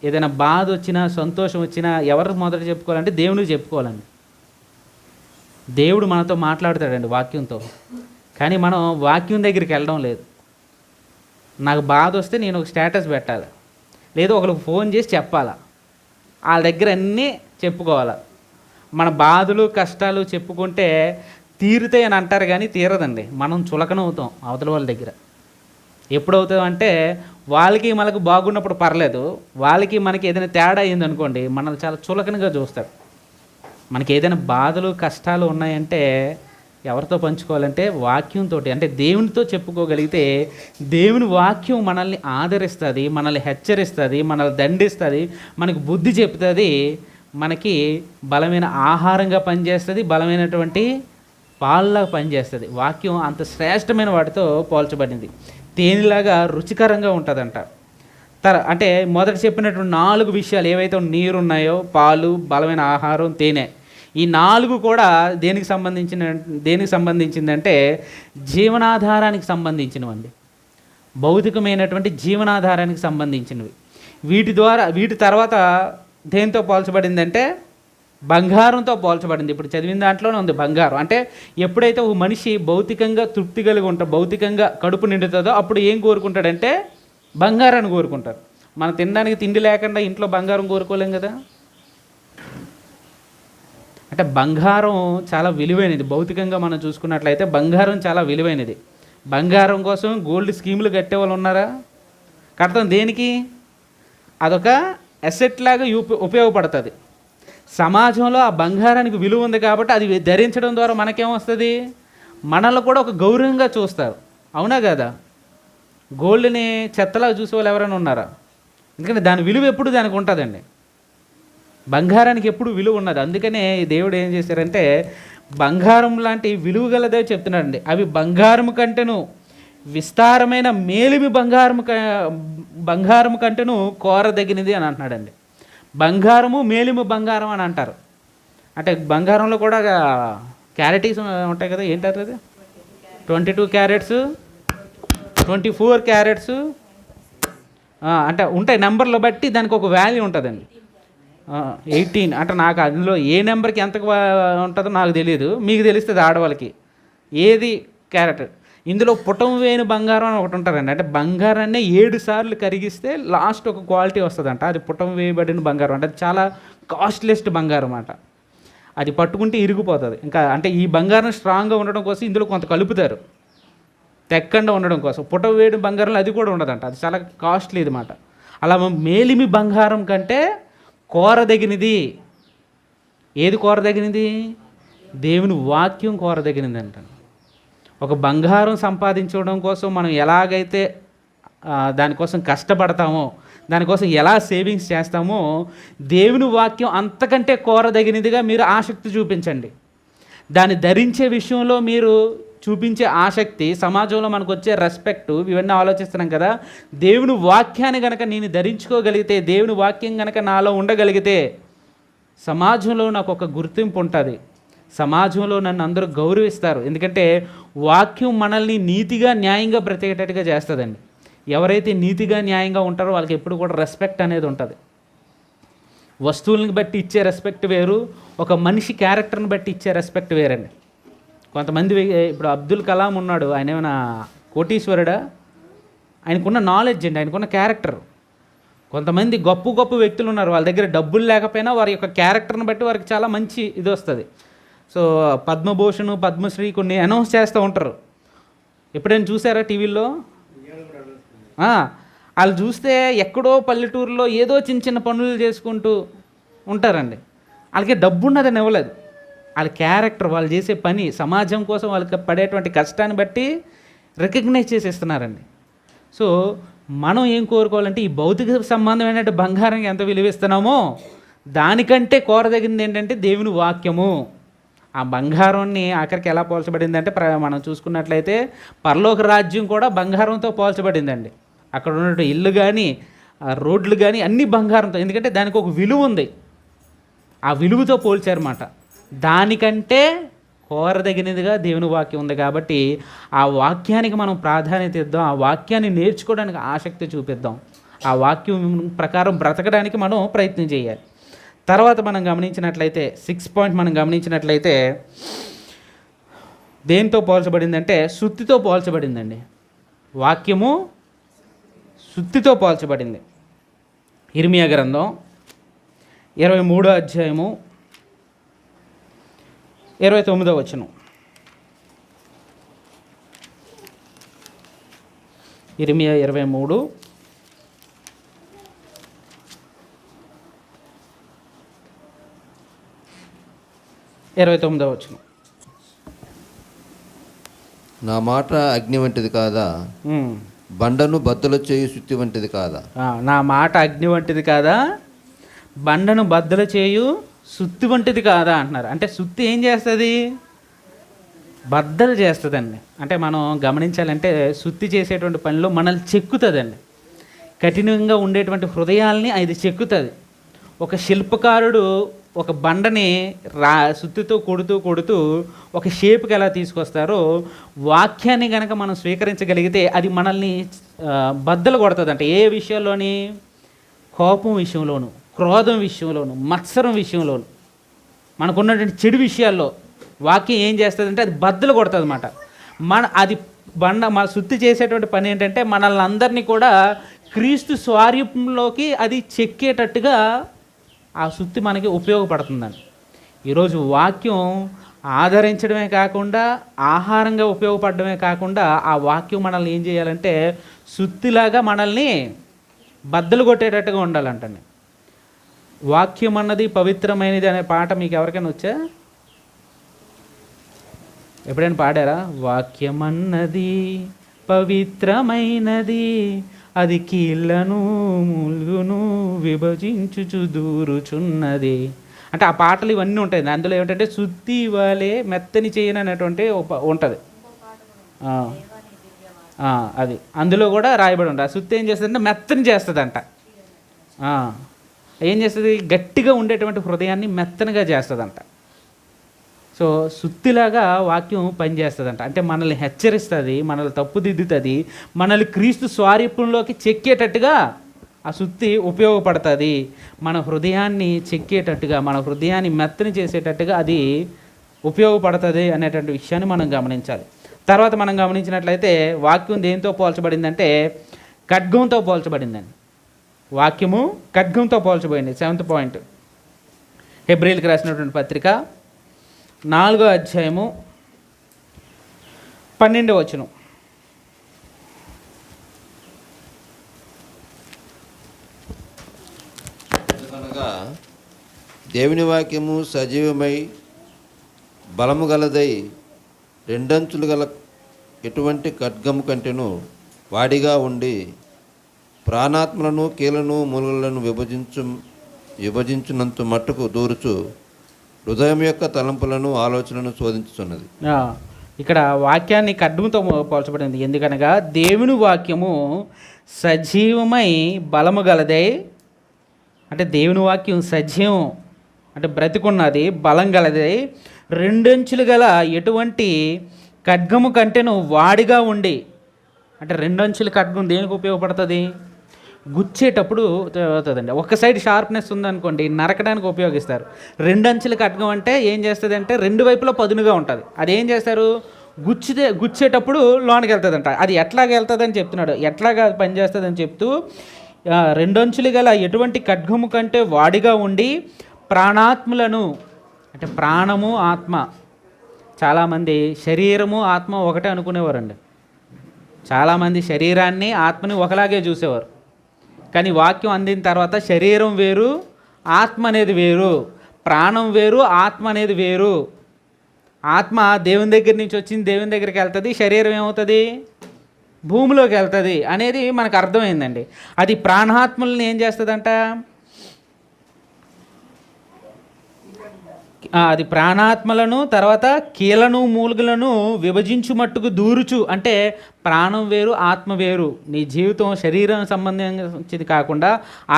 ఏదైనా బాధ వచ్చినా, సంతోషం వచ్చినా ఎవరికి మొదట చెప్పుకోవాలంటే దేవునికి చెప్పుకోవాలండి. దేవుడు మనతో మాట్లాడతాడండి వాక్యంతో. కానీ మనం వాక్యం దగ్గరికి వెళ్ళడం లేదు. నాకు బాధ వస్తే నేను ఒక స్టేటస్ పెట్టాలి, లేదు ఒకరికి ఫోన్ చేసి చెప్పాలా, వాళ్ళ దగ్గర అన్నీ చెప్పుకోవాలా. మన బాధలు కష్టాలు చెప్పుకుంటే తీరుతాయి అని అంటారు కానీ తీరదండి. మనం చులకన అవుతాం అవతల వాళ్ళ దగ్గర. ఎప్పుడవుతాం అంటే వాళ్ళకి మనకు బాగున్నప్పుడు పర్లేదు, వాళ్ళకి మనకి ఏదైనా తేడా అయింది అనుకోండి మనల్ని చాలా చులకనగా చూస్తారు. మనకి ఏదైనా బాధలు కష్టాలు ఉన్నాయంటే ఎవరితో పంచుకోవాలంటే వాక్యంతో, అంటే దేవునితో చెప్పుకోగలిగితే దేవుని వాక్యం మనల్ని ఆదరిస్తుంది, మనల్ని హెచ్చరిస్తుంది, మనల్ని దండిస్తుంది, మనకు బుద్ధి చెప్తుంది, మనకి బలమైన ఆహారంగా పనిచేస్తుంది, బలమైనటువంటి పాల్లాగా పనిచేస్తుంది. వాక్యం అంత శ్రేష్టమైన వాటితో పోల్చబడింది. తేనెలాగా రుచికరంగా ఉంటుందంట. అంటే మొదట చెప్పినటువంటి 4 విషయాలు ఏవైతే నీరు ఉన్నాయో, పాలు, బలమైన ఆహారం, తేనె, ఈ 4 కూడా దేనికి సంబంధించిందంటే జీవనాధారానికి సంబంధించినవండి. భౌతికమైనటువంటి జీవనాధారానికి సంబంధించినవి. వీటి తర్వాత దేనితో పోల్చబడిందంటే బంగారంతో పోల్చబడింది. ఇప్పుడు చదివిన దాంట్లోనే ఉంది బంగారం. అంటే ఎప్పుడైతే ఒక మనిషి భౌతికంగా తృప్తి కలిగి ఉంటాడు, భౌతికంగా కడుపు నిండుతుందో అప్పుడు ఏం కోరుకుంటాడంటే బంగారాన్ని కోరుకుంటారు. మనం తినడానికి తిండి లేకుండా ఇంట్లో బంగారం కోరుకోలేం కదా. అంటే బంగారం చాలా విలువైనది. భౌతికంగా మనం చూసుకున్నట్లయితే బంగారం చాలా విలువైనది. బంగారం కోసం గోల్డ్ స్కీములు కట్టే వాళ్ళు ఉన్నారా? కడతాం. దేనికి? అదొక అసెట్ లాగా ఉపయోగపడుతుంది. సమాజంలో ఆ బంగారానికి విలువ ఉంది కాబట్టి అది ధరించడం ద్వారా మనకేమొస్తుంది? మనల్ని కూడా ఒక గౌరవంగా చూస్తారు. అవునా కదా? గోల్డ్ని చెత్తలా చూసే వాళ్ళు ఎవరైనా ఉన్నారా? ఎందుకంటే దాని విలువ ఎప్పుడు దానికి ఉంటుందండి. బంగారానికి ఎప్పుడు విలువ ఉన్నది. అందుకనే దేవుడు ఏం చేశారంటే బంగారం లాంటి విలువ గలదే చెప్తున్నాడండి. అవి బంగారం కంటేను విస్తారమైన మేలిమి బంగారం కంటేను కోరదగినది అని అంటున్నాడండి. బంగారము మేలిమి బంగారం అని అంటారు. అంటే బంగారంలో కూడా క్యారెటీస్ ఉంటాయి కదా. ఏంటారు అది? 22 క్యారెట్స్, 24 క్యారెట్స్ అంటే ఉంటాయి. నెంబర్లు బట్టి దానికి ఒక వాల్యూ ఉంటుందండి. 18 అంటే నాకు అందులో ఏ నెంబర్కి ఎంత ఉంటుందో నాకు తెలియదు, మీకు తెలుస్తుంది ఆడవాళ్ళకి ఏది క్యారెట్. ఇందులో పుటం వేయని బంగారం అని ఒకటి ఉంటుందండి. అంటే బంగారాన్ని 7 సార్లు కరిగిస్తే లాస్ట్ ఒక క్వాలిటీ వస్తుందంట. అది పుటం వేయబడిన బంగారం అంటే అది చాలా కాస్ట్లెస్ట్ బంగారం అంట. అది పట్టుకుంటే ఇరిగిపోతుంది. ఇంకా అంటే ఈ బంగారం స్ట్రాంగ్గా ఉండడం కోసం ఇందులో కొంత కలుపుతారు, తెక్కండా ఉండడం కోసం. పుటం వేయడం బంగారంలో అది కూడా ఉండదంట. అది చాలా కాస్ట్లీ అన్నమాట. అలా మేలిమి బంగారం కంటే కోరదగినది ఏది? కోరదగినది దేవుని వాక్యం కోరదగినది అంట. ఒక బంగారం సంపాదించడం కోసం మనం ఎలాగైతే దానికోసం కష్టపడతామో, దానికోసం ఎలా సేవింగ్స్ చేస్తామో, దేవుని వాక్యం అంతకంటే కోరదగినదిగా మీరు ఆసక్తి చూపించండి. దాన్ని ధరించే విషయంలో మీరు చూపించే ఆసక్తి, సమాజంలో మనకు వచ్చే రెస్పెక్ట్, ఇవన్నీ ఆలోచిస్తున్నాం కదా. దేవుని వాక్యాన్ని కనుక నేను ధరించుకోగలిగితే, దేవుని వాక్యం కనుక నాలో ఉండగలిగితే సమాజంలో నాకు ఒక గుర్తింపు ఉంటుంది. సమాజంలో నన్ను అందరూ గౌరవిస్తారు. ఎందుకంటే వాక్యం మనల్ని నీతిగా న్యాయంగా బ్రతికేటట్టుగా చేస్తుందండి. ఎవరైతే నీతిగా న్యాయంగా ఉంటారో వాళ్ళకి ఎప్పుడు కూడా రెస్పెక్ట్ అనేది ఉంటుంది. వస్తువులను బట్టి ఇచ్చే రెస్పెక్ట్ వేరు, ఒక మనిషి క్యారెక్టర్ని బట్టి ఇచ్చే రెస్పెక్ట్ వేరండి. కొంతమంది ఇప్పుడు అబ్దుల్ కలాం ఉన్నాడు, ఆయన ఏమైనా కోటీశ్వరుడా? ఆయనకున్న నాలెడ్జ్ అండి, ఆయనకున్న క్యారెక్టర్. కొంతమంది గొప్ప గొప్ప వ్యక్తులు ఉన్నారు, వాళ్ళ దగ్గర డబ్బులు లేకపోయినా వారి యొక్క క్యారెక్టర్ని బట్టి వారికి చాలా మంచి ఇది వస్తుంది. సో పద్మభూషణ్, పద్మశ్రీ కొన్ని అనౌన్స్ చేస్తూ ఉంటారు. ఎప్పుడైనా చూసారా టీవీల్లో? వాళ్ళు చూస్తే ఎక్కడో పల్లెటూరులో ఏదో చిన్న చిన్న పనులు చేసుకుంటూ ఉంటారండి. వాళ్ళకి డబ్బు ఉన్నదని ఇవ్వలేదు. వాళ్ళ క్యారెక్టర్, వాళ్ళు చేసే పని, సమాజం కోసం వాళ్ళకి పడేటువంటి కష్టాన్ని బట్టి రికగ్నైజ్ చేసి ఇస్తున్నారండి. సో మనం ఏం కోరుకోవాలంటే ఈ భౌతిక సంబంధమైన బంగారం ఎంత విలువిస్తున్నామో దానికంటే కోరదగింది ఏంటంటే దేవుని వాక్యము. ఆ బంగారాన్ని ఆఖరికి ఎలా పోల్చబడిందంటే మనం చూసుకున్నట్లయితే పరలోక రాజ్యం కూడా బంగారంతో పోల్చబడిందండి. అక్కడ ఉన్నటువంటి ఇల్లు కానీ రోడ్లు కానీ అన్నీ బంగారంతో. ఎందుకంటే దానికి ఒక విలువ ఉంది, ఆ విలువతో పోల్చారన్నమాట. దానికంటే కోరదగినదిగా దేవుని వాక్యం ఉంది. కాబట్టి ఆ వాక్యానికి మనం ప్రాధాన్యత ఇద్దాం, ఆ వాక్యాన్ని నేర్చుకోవడానికి ఆసక్తి చూపిద్దాం, ఆ వాక్యం ప్రకారం బ్రతకడానికి మనం ప్రయత్నం చేయాలి. తర్వాత మనం గమనించినట్లయితే 6th పాయింట్ మనం గమనించినట్లయితే దేంతో పోల్చబడిందంటే సుత్తితో పోల్చబడిందండి. వాక్యము సుత్తితో పోల్చబడింది. ఇర్మియా గ్రంథం 23వ అధ్యాయము 29వ వచనం. ఇర్మియా 23 29వ వచనం. నా మాట అగ్ని వంటిది కాదా, బండను బద్దలు చేయు సుత్తి వంటిది కాదా. నా మాట అగ్ని వంటిది కాదా, బండను బద్దలు చేయు సుత్తి వంటిది కాదా అంటున్నారు. అంటే సుత్తి ఏం చేస్తుంది? బద్దలు చేస్తుందండి. అంటే మనం గమనించాలంటే సుత్తి చేసేటువంటి పనిలో మనల్ని చెక్కుతుందండి. కఠినంగా ఉండేటువంటి హృదయాల్ని అది చెక్కుతుంది. ఒక శిల్పకారుడు ఒక బండని సుత్తితో కొడుతూ ఒక షేప్కి ఎలా తీసుకొస్తారో, వాక్యాన్ని కనుక మనం స్వీకరించగలిగితే అది మనల్ని బద్దలు కొడుతుంది. అంటే ఏ విషయంలోని? కోపం విషయంలోను, క్రోధం విషయంలోను, మత్సరం విషయంలోను, మనకున్నటువంటి చెడు విషయాల్లో వాక్యం ఏం చేస్తుందంటే అది బద్దలు కొడుతుంది అన్నమాట. అది మన సుత్తి చేసేటువంటి పని ఏంటంటే మనల్ని అందరినీ కూడా క్రీస్తు స్వారూప్యంలోకి అది చెక్కేటట్టుగా ఆ సుత్తి మనకి ఉపయోగపడుతుందండి. ఈరోజు వాక్యం ఆదరించడమే కాకుండా, ఆహారంగా ఉపయోగపడమే కాకుండా, ఆ వాక్యం మనల్ని ఏం చేయాలంటే సుత్తిలాగా మనల్ని బద్దలు కొట్టేటట్టుగా ఉండాలంటండి. వాక్యం అన్నది పవిత్రమైనది అనే పాట మీకు ఎవరికైనా వచ్చా? ఎప్పుడైనా పాడారా? వాక్యం అన్నది పవిత్రమైనది, అది కీళ్ళను ములుగును విభజించుచు దూరుచున్నది. అంటే ఆ పాటలు ఇవన్నీ ఉంటాయి. అందులో ఏమిటంటే సుత్తి వలె మెత్తని చేయను అనేటువంటి ఉంటుంది. అది అందులో కూడా రాయబడి ఉంటుంది. ఆ సుత్తి ఏం చేస్తుందంటే మెత్తని చేస్తుందంట. ఏం చేస్తుంది? గట్టిగా ఉండేటువంటి హృదయాన్ని మెత్తనగా చేస్తుందంట. సో సుత్తిలాగా వాక్యం పనిచేస్తుందంట. అంటే మనల్ని హెచ్చరిస్తుంది, మనల్ని తప్పుదిద్దుతుంది, మనల్ని క్రీస్తు స్వారూప్యంలోకి చెక్కేటట్టుగా ఆ సుత్తి ఉపయోగపడుతుంది. మన హృదయాన్ని చెక్కేటట్టుగా, మన హృదయాన్ని మెత్తని చేసేటట్టుగా అది ఉపయోగపడుతుంది అనేటువంటి విషయాన్ని మనం గమనించాలి. తర్వాత మనం గమనించినట్లయితే వాక్యం దేంతో పోల్చబడిందంటే ఖడ్గంతో పోల్చబడిందండి. వాక్యము ఖడ్గంతో పోల్చబడింది. 7th పాయింట్, హెబ్రీయులకు రాసినటువంటి పత్రిక 4వ అధ్యాయము 12వ వచనం. అనగా దేవుని వాక్యము సజీవమై బలము గలదై రెండంచులు గల ఎటువంటి ఖడ్గము కంటేను వాడిగా ఉండి ప్రాణాత్మలను కీలను మూలలను విభజించున్నంత మట్టుకు దూరుచు హృదయం యొక్క తలంపులను ఆలోచనను శోధించుతున్నది. ఇక్కడ వాక్యాన్ని ఖడ్గంతో పోల్చబడింది. ఎందుకనగా దేవుని వాక్యము సజీవమై బలము గలదై, అంటే దేవుని వాక్యం సజీవం అంటే బ్రతికున్నది, బలం గలదై, రెండంచులు గల ఎటువంటి ఖడ్గము కంటేను వాడిగా ఉండి. అంటే రెండంచుల ఖడ్గం దేనికి ఉపయోగపడుతుంది? గుచ్చేటప్పుడు అవుతుందండి. ఒక సైడ్ షార్ప్నెస్ ఉందనుకోండి, నరకడానికి ఉపయోగిస్తారు. రెండంచుల ఖడ్గం అంటే ఏం చేస్తుంది అంటే రెండు వైపులా పదునుగా ఉంటుంది. అది ఏం చేస్తారు? గుచ్చేటప్పుడు లోనికి వెళ్తుందంట. అది ఎట్లాగ వెళ్తుందని చెప్తున్నాడు. ఎట్లాగా పనిచేస్తుందని చెప్తూ, రెండంచులు గల ఎటువంటి ఖడ్గము కంటే వాడిగా ఉండి ప్రాణాత్ములను, అంటే ప్రాణము ఆత్మ, చాలామంది శరీరము ఆత్మ ఒకటే అనుకునేవారండి. చాలామంది శరీరాన్ని ఆత్మని ఒకలాగే చూసేవారు. కానీ వాక్యం అందిన తర్వాత శరీరం వేరు, ఆత్మ అనేది వేరు, ప్రాణం వేరు, ఆత్మ అనేది వేరు. ఆత్మ దేవుని దగ్గర నుంచి వచ్చింది దేవుని దగ్గరికి వెళ్తుంది, శరీరం ఏమవుతుంది? భూమిలోకి వెళ్తుంది అనేది మనకు అర్థమైందండి. అది ప్రాణాత్మల్ని ఏం చేస్తుందంట? అది ప్రాణాత్మలను, తర్వాత కీలను మూలుగులను విభజించు మట్టుకు దూరుచు. అంటే ప్రాణం వేరు, ఆత్మ వేరు. నీ జీవితం శరీరం సంబంధించింది కాకుండా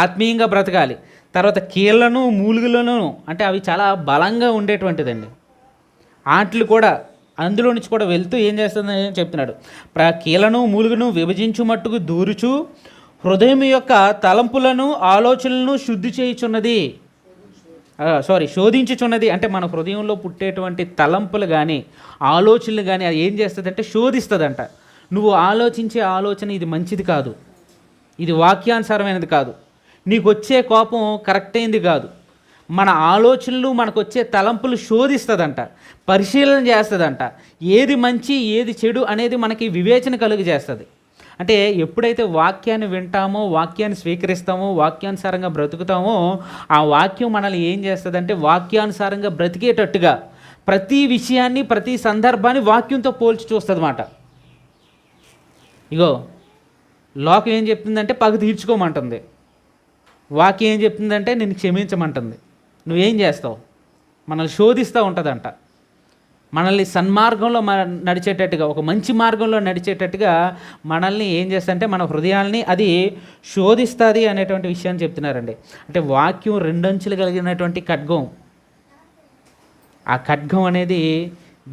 ఆత్మీయంగా బ్రతకాలి. తర్వాత కీళ్ళను మూలుగులను అంటే అవి చాలా బలంగా ఉండేటువంటిదండి. ఆటలు కూడా అందులో నుంచి కూడా వెళ్తూ ఏం చేస్తుందని చెప్తున్నాడు. కీలను మూలుగును విభజించు మట్టుకు దూరుచు హృదయం యొక్క తలంపులను ఆలోచనలను శుద్ధి చేయుచున్నది. శోధించుచున్నది. అంటే మన హృదయంలో పుట్టేటువంటి తలంపులు కానీ ఆలోచనలు కానీ అది ఏం చేస్తుందంటే శోధిస్తుందంట. నువ్వు ఆలోచించే ఆలోచన ఇది మంచిది కాదు, ఇది వాక్యానుసారమైనది కాదు, నీకు వచ్చే కోపం కరెక్ట్ అయింది కాదు. మన ఆలోచనలు, మనకు వచ్చే తలంపులు శోధిస్తుందంట, పరిశీలన చేస్తుందంట. ఏది మంచి ఏది చెడు అనేది మనకి వివేచన కలుగజేస్తుంది. అంటే ఎప్పుడైతే వాక్యాన్ని వింటామో, వాక్యాన్ని స్వీకరిస్తామో, వాక్యానుసారంగా బ్రతుకుతామో, ఆ వాక్యం మనల్ని ఏం చేస్తుందంటే వాక్యానుసారంగా బ్రతికేటట్టుగా ప్రతి విషయాన్ని, ప్రతి సందర్భాన్ని వాక్యంతో పోల్చి చూస్తుంది అన్నమాట. ఇగో లోకం ఏం చెప్తుందంటే పగ తీర్చుకోమంటుంది, వాక్యం ఏం చెప్తుందంటే నిన్ను క్షమించమంటుంది. నువ్వేం చేస్తావు? మనల్ని శోధిస్తూ ఉంటుందంట. మనల్ని సన్మార్గంలో నడిచేటట్టుగా, ఒక మంచి మార్గంలో నడిచేటట్టుగా మనల్ని ఏం చేస్తుందంటే మన హృదయాల్ని అది శోధిస్తుంది అనేటువంటి విషయాన్ని చెప్తున్నారండి. అంటే వాక్యం రెండంచులు కలిగినటువంటి ఖడ్గం. ఆ ఖడ్గం అనేది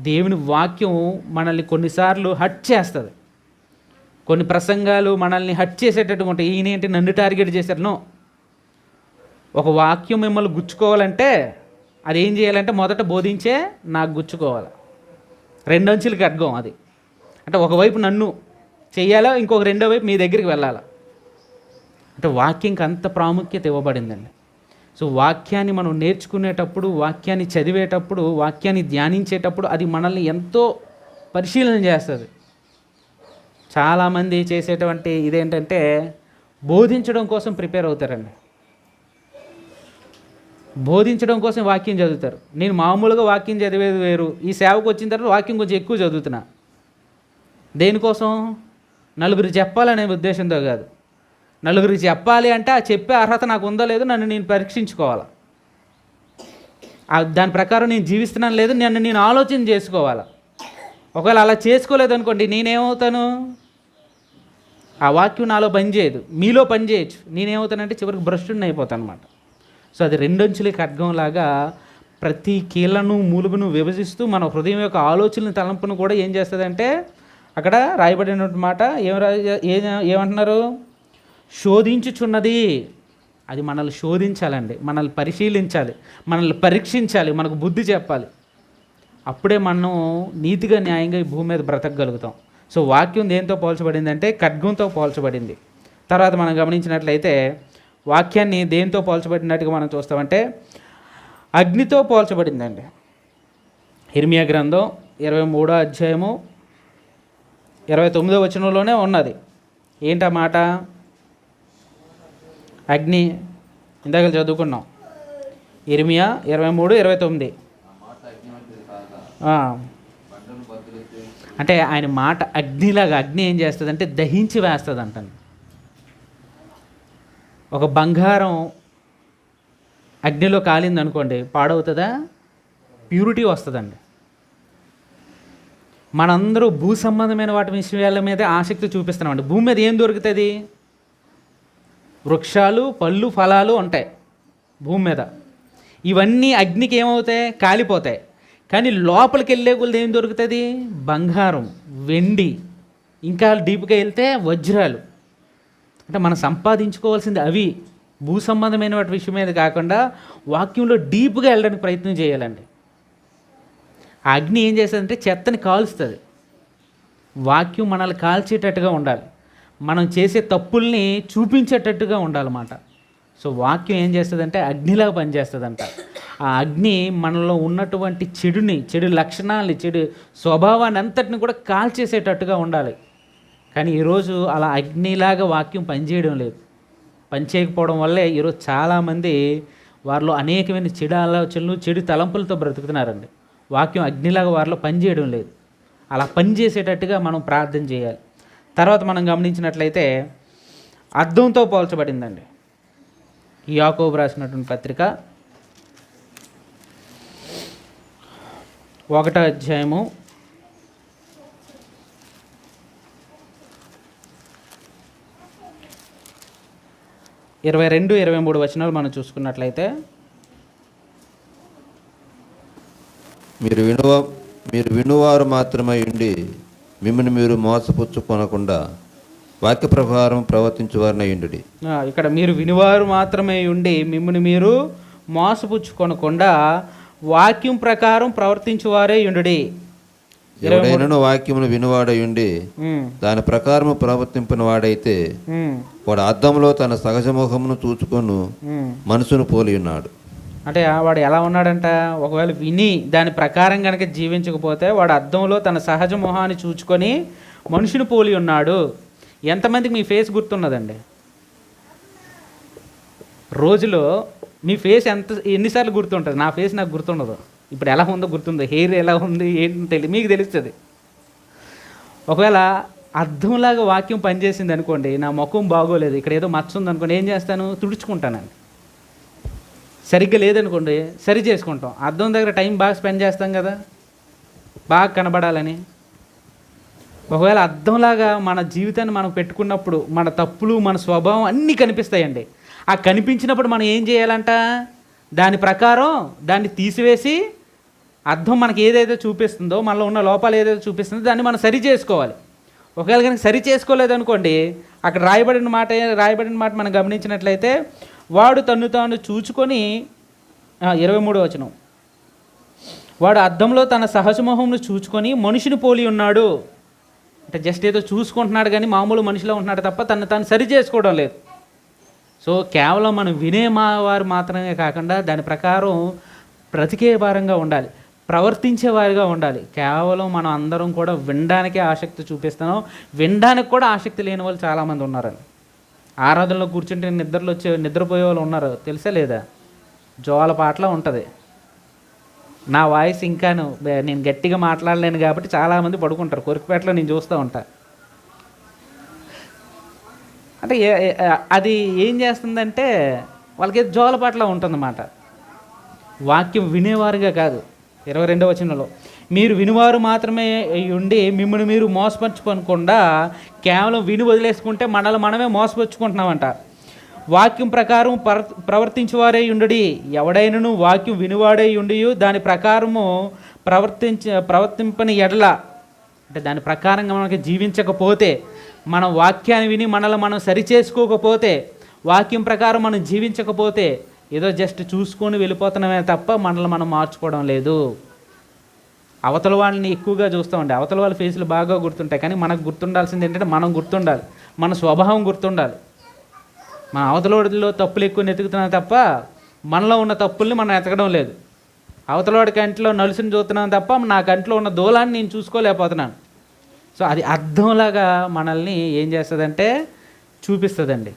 దేవుని వాక్యం మనల్ని కొన్నిసార్లు హట్ చేస్తుంది. కొన్ని ప్రసంగాలు మనల్ని హట్ చేసేటట్టుగా ఉంటాయి. ఈయనేంటి నన్ను టార్గెట్ చేశారు? నో. ఒక వాక్యం మిమ్మల్ని గుచ్చుకోవాలంటే అది ఏం చేయాలంటే మొదట బోధించే నాకు గుచ్చుకోవాలి. రెండంచులు ఖడ్గం అది. అంటే ఒకవైపు నన్ను చెయ్యాలా, ఇంకొక రెండో వైపు మీ దగ్గరికి వెళ్ళాలా. అంటే వాక్యంకి అంత ప్రాముఖ్యత ఇవ్వబడిందండి. సో వాక్యాన్ని మనం నేర్చుకునేటప్పుడు, వాక్యాన్ని చదివేటప్పుడు, వాక్యాన్ని ధ్యానించేటప్పుడు అది మనల్ని ఎంతో పరిశీలన చేస్తుంది. చాలామంది చేసేటువంటి ఇదేంటంటే బోధించడం కోసం ప్రిపేర్ అవుతారండి. బోధించడం కోసం వాక్యం చదువుతారు. నేను మామూలుగా వాక్యం చదివేది వేరు, ఈ సేవకు వచ్చిన తర్వాత వాక్యం కొంచెం ఎక్కువ చదువుతున్నా. దేనికోసం? నలుగురికి చెప్పాలనే ఉద్దేశంతో కాదు. నలుగురికి చెప్పాలి అంటే ఆ చెప్పే అర్హత నాకు ఉందో లేదో నన్ను నేను పరీక్షించుకోవాలి. దాని ప్రకారం నేను జీవిస్తున్నాను లేదు నన్ను నేను ఆలోచన చేసుకోవాలి. ఒకవేళ అలా చేసుకోలేదు అనుకోండి, నేనేమవుతాను? ఆ వాక్యం నాలో పనిచేయదు, మీలో పనిచేయచ్చు. నేనేమవుతానంటే చివరికి భ్రష్టుని అయిపోతాను అనమాట. సో అది రెండంచుల ఖడ్గంలాగా ప్రతి కీళ్లను, మూలుగును విభజిస్తూ మన హృదయం యొక్క ఆలోచనల తలంపును కూడా ఏం చేస్తుందంటే అక్కడ రాయబడిన మాట ఏమంటున్నారు? శోధించుచున్నది. అది మనల్ని శోధించాలండి, మనల్ని పరిశీలించాలి, మనల్ని పరీక్షించాలి, మనకు బుద్ధి చెప్పాలి. అప్పుడే మనం నీతిగా, న్యాయంగా ఈ భూమి మీద బ్రతకగలుగుతాం. సో వాక్యం దేంతో పోల్చబడింది అంటే ఖడ్గంతో పోల్చబడింది. తర్వాత మనం గమనించినట్లయితే వాక్యాన్ని దేంతో పోల్చబడినట్టుగా మనం చూస్తామంటే అగ్నితో పోల్చబడిందండి. ఇర్మియా గ్రంథం 23వ అధ్యాయము 29వ వచనంలోనే ఉన్నది. ఏంటా మాట? అగ్ని. ఇందాక చదువుకున్నాం ఇర్మియా 23:29. అంటే ఆయన మాట అగ్నిలాగా, అగ్ని ఏం చేస్తుందంటే దహించి వేస్తుంది అంటాను. ఒక బంగారం అగ్నిలో కాలింది అనుకోండి, పాడవుతుందా? ప్యూరిటీ వస్తుందండి. మనందరూ భూ సంబంధమైన వాటి విషయాల మీద ఆసక్తి చూపిస్తున్నామండి. భూమి మీద ఏం దొరుకుతుంది? వృక్షాలు, పళ్ళు, ఫలాలు ఉంటాయి భూమి మీద. ఇవన్నీ అగ్నికి ఏమవుతాయి? కాలిపోతాయి. కానీ లోపలికి వెళ్ళే కొద్ది ఏం దొరుకుతుంది? బంగారం, వెండి, ఇంకా డీప్గా వెళ్తే వజ్రాలు. అంటే మనం సంపాదించుకోవాల్సింది అవి. భూ సంబంధమైన వాటి విషయం మీద కాకుండా వాక్యంలో డీప్గా వెళ్ళడానికి ప్రయత్నం చేయాలండి. ఆ అగ్ని ఏం చేస్తుందంటే చెత్తని కాల్స్తుంది. వాక్యం మనల్ని కాల్చేటట్టుగా ఉండాలి, మనం చేసే తప్పుల్ని చూపించేటట్టుగా ఉండాలన్నమాట. సో వాక్యం ఏం చేస్తుందంటే అగ్నిలాగా పనిచేస్తుందంట. ఆ అగ్ని మనలో ఉన్నటువంటి చెడుని, చెడు లక్షణాలని, చెడు స్వభావాన్ని అంతటిని కూడా కాల్చేసేటట్టుగా ఉండాలి. కానీ ఈరోజు అలా అగ్నిలాగా వాక్యం పనిచేయడం లేదు. పనిచేయకపోవడం వల్లే ఈరోజు చాలామంది వారిలో అనేకమైన చెడు ఆలోచనలు, చెడు తలంపులతో బ్రతుకుతున్నారండి. వాక్యం అగ్నిలాగా వారిలో పనిచేయడం లేదు. అలా పనిచేసేటట్టుగా మనం ప్రార్థన చేయాలి. తర్వాత మనం గమనించినట్లయితే అద్దంతో పోల్చబడిందండి. యాకోబు రాసినటువంటి పత్రిక 1వ అధ్యాయము 22-23 వచనాలు మనం చూసుకున్నట్లయితే, మీరు వినువారు మాత్రమై ఉండి మిమ్మల్ని మీరు మోసపుచ్చుకొనకుండా వాక్య ప్రకారం ప్రవర్తించువారినై ఉండుడి. ఇక్కడ మీరు వినువారు మాత్రమే ఉండి మిమ్మల్ని మీరు మోసపుచ్చుకొనకుండా వాక్యం ప్రకారం ప్రవర్తించువారే ఉండుడి. ఎవడైనా వాక్యమును వినువాడై ఉండి దాని ప్రకారము ప్రవర్తింపిన వాడైతే వాడు అద్దంలో తన సహజ ముఖమును చూచుకొను మనసును పోలి ఉన్నాడు. అంటే వాడు ఎలా ఉన్నాడంట? ఒకవేళ విని దాని ప్రకారం కనుక జీవించకపోతే వాడు అద్దంలో తన సహజ మొహాన్ని చూచుకొని మనుషుని పోలి ఉన్నాడు. ఎంతమందికి మీ ఫేస్ గుర్తున్నదండి? రోజులో మీ ఫేస్ ఎన్నిసార్లు గుర్తుంటుంది? నా ఫేస్ నాకు గుర్తుండదు. ఇప్పుడు ఎలా ఉందో గుర్తుందో, హెయిర్ ఎలా ఉంది ఏంటి తెలియదు, మీకు తెలుస్తుంది. ఒకవేళ అర్థంలాగా వాక్యం పనిచేసింది అనుకోండి, నా ముఖం బాగోలేదు, ఇక్కడ ఏదో మచ్చ ఉంది అనుకోండి, ఏం చేస్తాను? తుడుచుకుంటానండి. సరిగ్గా లేదనుకోండి, సరి చేసుకుంటాం. అద్దం దగ్గర టైం బాగా స్పెండ్ చేస్తాం కదా, బాగా కనబడాలని. ఒకవేళ అద్దంలాగా మన జీవితాన్ని మనం పెట్టుకున్నప్పుడు మన తప్పులు, మన స్వభావం అన్నీ కనిపిస్తాయండి. ఆ కనిపించినప్పుడు మనం ఏం చేయాలంట? దాని ప్రకారం దాన్ని తీసివేసి, అద్దం మనకి ఏదైతే చూపిస్తుందో, మనలో ఉన్న లోపాలు ఏదైతే చూపిస్తుందో దాన్ని మనం సరి చేసుకోవాలి. ఒకవేళ కనుక సరి చేసుకోలేదనుకోండి, అక్కడ రాయబడిన మాట మనం గమనించినట్లయితే, వాడు తన్ను తాను చూచుకొని 23వ వచనం, వాడు అద్దంలో తన సహజమోహంను చూచుకొని మనిషిని పోలి ఉన్నాడు. అంటే జస్ట్ ఏదో చూసుకుంటున్నాడు కానీ మామూలు మనిషిలో ఉంటున్నాడు తప్ప తను తాను సరి చేసుకోవడం లేదు. సో కేవలం మనం వినేవారు మాత్రమే కాకుండా దాని ప్రకారం బ్రతికే వారంగా ఉండాలి, ప్రవర్తించేవారిగా ఉండాలి. కేవలం మనం అందరం కూడా వినడానికే ఆసక్తి చూపిస్తున్నాం. వినడానికి కూడా ఆసక్తి లేని వాళ్ళు చాలామంది ఉన్నారండి. ఆరాధనలో కూర్చుంటే నిద్రపోయే వాళ్ళు ఉన్నారు, తెలుసా లేదా? జోల పాటలా ఉంటుంది. నా వాయిస్ ఇంకాను నేను గట్టిగా మాట్లాడలేను కాబట్టి చాలామంది పడుకుంటారు. కొరికిపేటలో నేను చూస్తూ ఉంటా. అంటే అది ఏం చేస్తుందంటే వాళ్ళకి జోలపాట్లా ఉంటుందన్నమాట. వాక్యం వినేవారుగా కాదు. 22వ వచనంలో, మీరు వినివారు మాత్రమే ఉండి మిమ్మల్ని మీరు మోసపరుచుకోకుండా కేవలం విని వదిలేసుకుంటే మనమే మోసపరుచుకుంటున్నామంట. వాక్యం ప్రకారం ప్రవర్తించేవారే ఉండుడి. ఎవడైనను వాక్యం వినివాడే ఉండి దాని ప్రకారము ప్రవర్తింపని ఎడల, అంటే దాని ప్రకారంగా మనకి జీవించకపోతే, మనం వాక్యాన్ని విని మనం సరి చేసుకోకపోతే, వాక్యం ప్రకారం మనం జీవించకపోతే, ఏదో జస్ట్ చూసుకొని వెళ్ళిపోతున్నామే తప్ప మనల్ని మనం మార్చుకోవడం లేదు. అవతల వాళ్ళని ఎక్కువగా చూస్తామండి. అవతల వాళ్ళ ఫేసులు బాగా గుర్తుంటాయి, కానీ మనకు గుర్తుండాల్సింది ఏంటంటే మనం గుర్తుండాలి, మన స్వభావం గుర్తుండాలి. మన అవతలవాడిలో తప్పులు ఎక్కువ ఎతుకుతున్నాం తప్ప మనలో ఉన్న తప్పుల్ని మనం ఎతకడం లేదు. అవతలవాడి కంటిలో నలుసుని చూస్తున్నాం తప్ప నా కంటిలో ఉన్న దూలాన్ని నేను చూసుకోలేకపోతున్నాను. సో అది అర్థంలాగా మనల్ని ఏం చేస్తుందంటే చూపిస్తుందండి.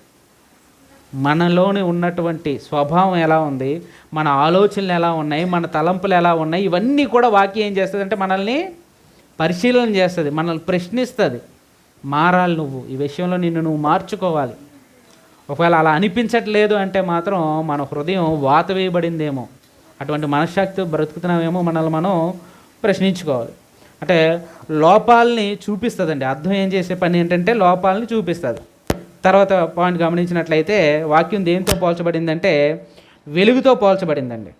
మనలోని ఉన్నటువంటి స్వభావం ఎలా ఉంది, మన ఆలోచనలు ఎలా ఉన్నాయి, మన తలంపులు ఎలా ఉన్నాయి, ఇవన్నీ కూడా వాక్యం ఏం చేస్తుందంటే మనల్ని పరిశీలన చేస్తుంది, మనల్ని ప్రశ్నిస్తుంది. మారాలి, నువ్వు ఈ విషయంలో నువ్వు మార్చుకోవాలి. ఒకవేళ అలా అనిపించట్లేదు అంటే మాత్రం మన హృదయం వాత వేయబడిందేమో, అటువంటి మనశ్శాక్తి బ్రతుకుతున్నామేమో, మనల్ని మనం ప్రశ్నించుకోవాలి. అంటే లోపాలని చూపిస్తుందండి. అర్థం ఏం చేసే పని ఏంటంటే లోపాలని చూపిస్తుంది. తర్వాత పాయింట్ గమనించినట్లయితే వాక్యం దేనితో పోల్చబడిందంటే వెలుగుతో పోల్చబడిందండి.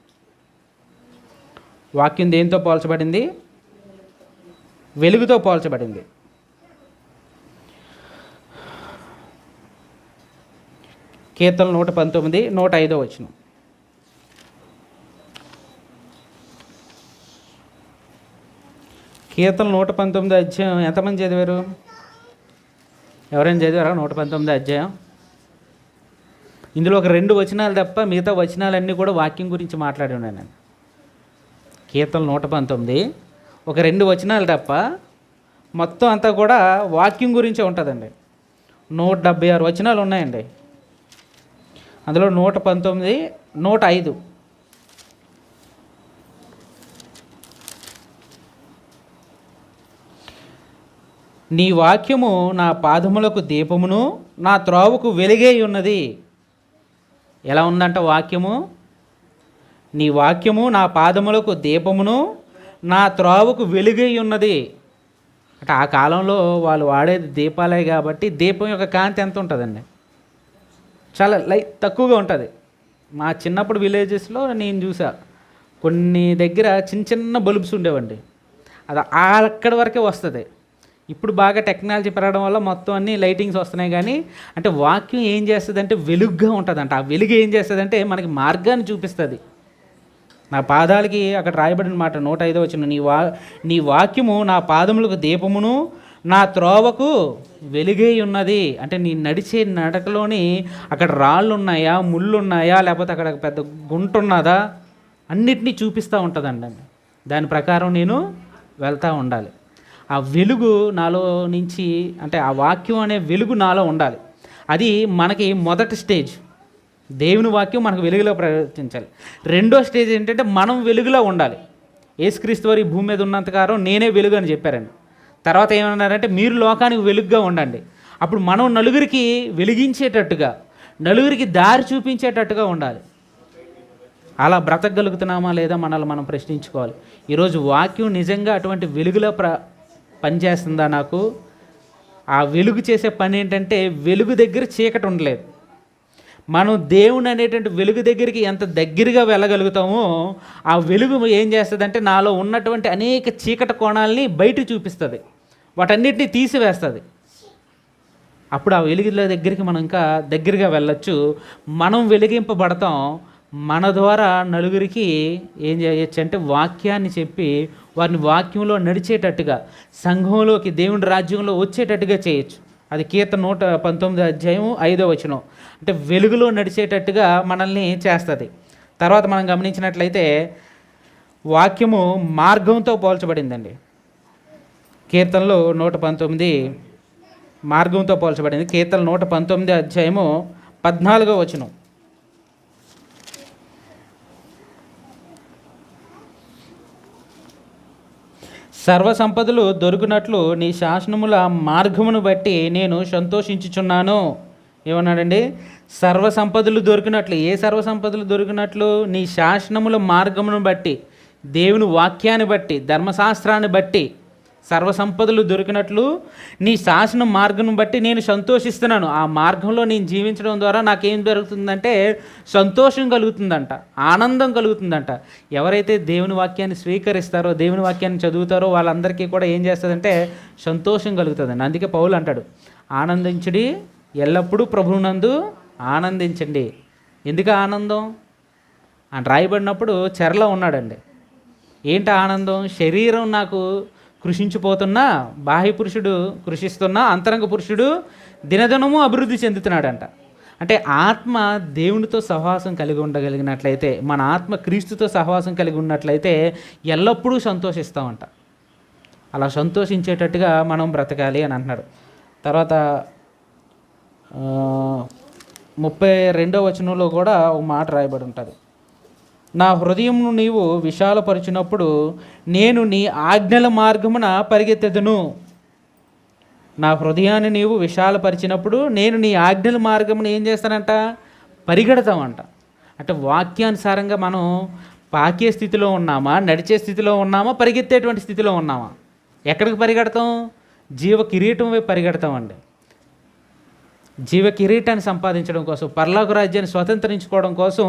వాక్యం దేనితో పోల్చబడింది? వెలుగుతో పోల్చబడింది. కీర్తన 119, 105వ వచనం. కీర్తన 119 అధ్యాయం ఎంతమంది చదివారు? ఎవరైనా చదివారా 119 అధ్యాయం? ఇందులో ఒక 2 వచనాలు తప్ప మిగతా వచనాలన్నీ కూడా వాక్యం గురించి మాట్లాడి ఉన్నాను నేను. కీర్తన 119 ఒక 2 వచనాలు తప్ప మొత్తం అంతా కూడా వాక్యం గురించే ఉంటుందండి. 176 వచనాలు ఉన్నాయండి. అందులో 119, 105. నీ వాక్యము నా పాదములకు దీపమును నా త్రోవకు వెలుగై ఉన్నది. ఎలా ఉందంట వాక్యము? నీ వాక్యము నా పాదములకు దీపమును నా త్రోవకు వెలుగై ఉన్నది. అంటే ఆ కాలంలో వాళ్ళు వాడేది దీపాలే కాబట్టి దీపం యొక్క కాంతి ఎంత ఉంటుందండి? చాలా తక్కువగా ఉంటుంది. మా చిన్నప్పుడు విలేజెస్లో నేను చూసా, కొన్ని దగ్గర చిన్న బల్బ్స్ ఉండేవండి, అది అక్కడి వరకే వస్తుంది. ఇప్పుడు బాగా టెక్నాలజీ పెరగడం వల్ల మొత్తం అన్ని లైటింగ్స్ వస్తున్నాయి. కానీ అంటే వాక్యం ఏం చేస్తుంది అంటే వెలుగుగా ఉంటుందంట. ఆ వెలుగు ఏం చేస్తుంది అంటే మనకి మార్గాన్ని చూపిస్తుంది. నా పాదాలకి అక్కడ రాయబడిన మాట 105వ వచనం, నీ వాక్యము నా పాదములకు దీపమును నా త్రోవకు వెలుగై ఉన్నది. అంటే నీ నడిచే నడకలోని అక్కడ రాళ్ళు ఉన్నాయా, ముళ్ళు ఉన్నాయా, లేకపోతే అక్కడ పెద్ద గుంట ఉన్నదా, అన్నిటినీ చూపిస్తూ ఉంటుందండి. దాని ప్రకారం నేను వెళ్తూ ఉండాలి. ఆ వెలుగు నాలో నుంచి, అంటే ఆ వాక్యం అనే వెలుగు నాలో ఉండాలి. అది మనకి మొదటి స్టేజ్. దేవుని వాక్యం మనకు వెలుగులో ప్రవర్తించాలి. రెండో స్టేజ్ ఏంటంటే మనం వెలుగులో ఉండాలి. యేసుక్రీస్తు వారు ఈ భూమి మీద ఉన్నంతకాలం నేనే వెలుగు అని చెప్పారండి. తర్వాత ఏమన్నారంటే మీరు లోకానికి వెలుగుగా ఉండండి. అప్పుడు మనం నలుగురికి వెలిగించేటట్టుగా, నలుగురికి దారి చూపించేటట్టుగా ఉండాలి. అలా బ్రతకగలుగుతున్నామా లేదా మనల్ని మనం ప్రశ్నించుకోవాలి. ఈరోజు వాక్యం నిజంగా అటువంటి వెలుగులో పనిచేస్తుందా నాకు? ఆ వెలుగు చేసే పని ఏంటంటే వెలుగు దగ్గర చీకటి ఉండలేదు. మనం దేవుని అనేటువంటి వెలుగు దగ్గరికి ఎంత దగ్గరగా వెళ్ళగలుగుతామో ఆ వెలుగు ఏం చేస్తుందంటే నాలో ఉన్నటువంటి అనేక చీకటి కోణాలని బయట చూపిస్తుంది, వాటన్నిటిని తీసివేస్తుంది. అప్పుడు ఆ వెలుగుల దగ్గరికి మనం ఇంకా దగ్గరగా వెళ్ళొచ్చు. మనం వెలిగింపబడతాం. మన ద్వారా నలుగురికి ఏం చేయొచ్చు అంటే వాక్యాన్ని చెప్పి వారిని వాక్యంలో నడిచేటట్టుగా, సంఘంలోకి, దేవుని రాజ్యంలో వచ్చేటట్టుగా చేయొచ్చు. అది కీర్తన 119:5 అంటే వెలుగులో నడిచేటట్టుగా మనల్ని చేస్తుంది. తర్వాత మనం గమనించినట్లయితే వాక్యము మార్గంతో పోల్చబడిందండి. కీర్తనలో 119 మార్గంతో పోల్చబడింది. కీర్తన 119:14 సర్వసంపదలు దొరికినట్లు నీ శాసనముల మార్గమును బట్టి నేను సంతోషించుచున్నాను. ఏమన్నాడండి? సర్వసంపదలు దొరికినట్లు. ఏ సర్వసంపదలు దొరికినట్లు? నీ శాసనముల మార్గమును బట్టి, దేవుని వాక్యాన్ని బట్టి, ధర్మశాస్త్రాన్ని బట్టి సర్వసంపదలు దొరికినట్లు నీ శాసన మార్గం బట్టి నేను సంతోషిస్తున్నాను. ఆ మార్గంలో నేను జీవించడం ద్వారా నాకేం జరుగుతుందంటే సంతోషం కలుగుతుందంట, ఆనందం కలుగుతుందంట. ఎవరైతే దేవుని వాక్యాన్ని స్వీకరిస్తారో, దేవుని వాక్యాన్ని చదువుతారో వాళ్ళందరికీ కూడా ఏం చేస్తుందంటే సంతోషం కలుగుతుందండి. అందుకే పౌలు అంటాడు, ఆనందించుడి, ఎల్లప్పుడూ ప్రభువునందు ఆనందించండి. ఎందుకు ఆనందం అని రాయబడినప్పుడు చెరలో ఉన్నాడండి. ఏంటి ఆనందం? శరీరం నాకు కృషించిపోతున్నా, బాహ్య పురుషుడు కృషిస్తున్నా, అంతరంగ పురుషుడు దినదినము అభివృద్ధి చెందుతున్నాడంట. అంటే ఆత్మ దేవునితో సహవాసం కలిగి ఉండగలిగినట్లయితే, మన ఆత్మ క్రీస్తుతో సహవాసం కలిగి ఉన్నట్లయితే ఎల్లప్పుడూ సంతోషిస్తామంట. అలా సంతోషించేటట్టుగా మనం బ్రతకాలి అని అంటున్నాడు. తర్వాత 32వ కూడా ఒక మాట రాయబడి ఉంటుంది. నా హృదయమును నీవు విశాలపరిచినప్పుడు నేను నీ ఆజ్ఞల మార్గమున పరిగెత్తెదను. నా హృదయాన్ని నీవు విశాలపరిచినప్పుడు నేను నీ ఆజ్ఞల మార్గమును ఏం చేస్తానంట? పరిగెడతామంట. అంటే వాక్యానుసారంగా మనం పాకే స్థితిలో ఉన్నామా, నడిచే స్థితిలో ఉన్నామా, పరిగెత్తేటువంటి స్థితిలో ఉన్నామా? ఎక్కడికి పరిగెడతాం? జీవ కిరీటం వైపు పరిగెడతామండి. జీవ కిరీటాన్ని సంపాదించడం కోసం, పరలోక రాజ్యాన్ని స్వతంత్రించుకోవడం కోసం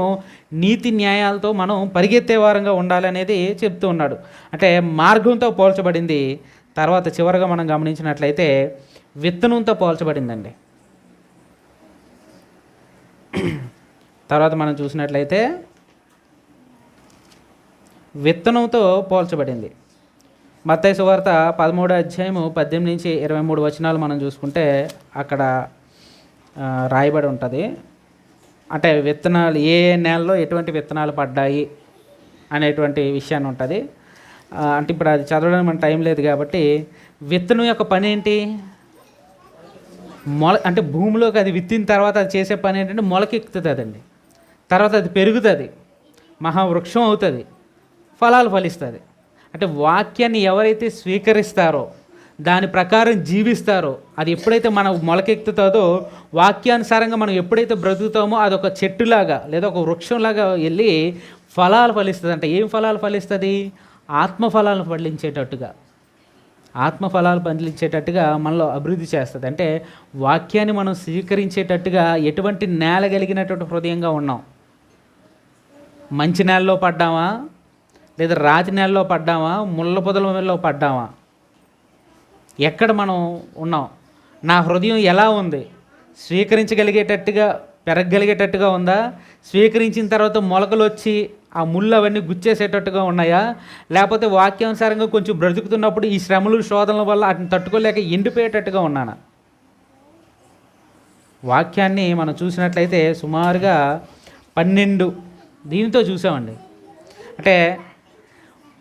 నీతి న్యాయాలతో మనం పరిగెత్తే వారంగా ఉండాలనేది చెప్తూ ఉన్నాడు. అంటే మార్గంతో పోల్చబడింది. తర్వాత చివరగా మనం గమనించినట్లయితే విత్తనంతో పోల్చబడిందండి. తర్వాత మనం చూసినట్లయితే విత్తనంతో పోల్చబడింది. మత్తయి సువార్త 13:18-23 మనం చూసుకుంటే అక్కడ రాయబడి ఉంటుంది. అంటే విత్తనాలు ఏ నెలలో ఎటువంటి విత్తనాలు పడ్డాయి అనేటువంటి విషయాన్ని ఉంటుంది. అంటే ఇప్పుడు అది చదవడానికి మన టైం లేదు కాబట్టి, విత్తనం యొక్క పని ఏంటి? అంటే భూమిలోకి అది విత్తిన తర్వాత అది చేసే పని ఏంటంటే మొలకెక్కుతుంది అదండి. తర్వాత అది పెరుగుతుంది, మహావృక్షం అవుతుంది, ఫలాలు ఫలిస్తుంది. అంటే వాక్యాన్ని ఎవరైతే స్వీకరిస్తారో, దాని ప్రకారం జీవిస్తారో, అది ఎప్పుడైతే మనం మొలకెత్తుతుందో, వాక్యానుసారంగా మనం ఎప్పుడైతే బ్రతుకుతామో అదొక చెట్టులాగా లేదా ఒక వృక్షంలాగా వెళ్ళి ఫలాలు ఫలిస్తుంది. అంటే ఏం ఫలాలు ఫలిస్తుంది? ఆత్మఫలాలను పండించేటట్టుగా, ఆత్మఫలాలు పండించేటట్టుగా మనలో అభివృద్ధి చేస్తుంది. అంటే వాక్యాన్ని మనం స్వీకరించేటట్టుగా ఎటువంటి నేల కలిగినటువంటి హృదయంగా ఉన్నాం? మంచి నేలలో పడ్డామా, లేదా రాతి నేలలో పడ్డామా, ముళ్ళ పొదలలో పడ్డామా? ఎక్కడ మనం ఉన్నాం? నా హృదయం ఎలా ఉంది? స్వీకరించగలిగేటట్టుగా, పెరగగలిగేటట్టుగా ఉందా? స్వీకరించిన తర్వాత మొలకలు వచ్చి ఆ ముళ్ళు అవన్నీ గుచ్చేసేటట్టుగా ఉన్నాయా? లేకపోతే వాక్యానుసారంగా కొంచెం బ్రతుకుతున్నప్పుడు ఈ శ్రమలు, శోధనల వల్ల వాటిని తట్టుకోలేక ఎండిపోయేటట్టుగా ఉన్నానా? వాక్యాన్ని మనం చూసినట్లయితే సుమారుగా 12 దీనితో చూసామండి. అంటే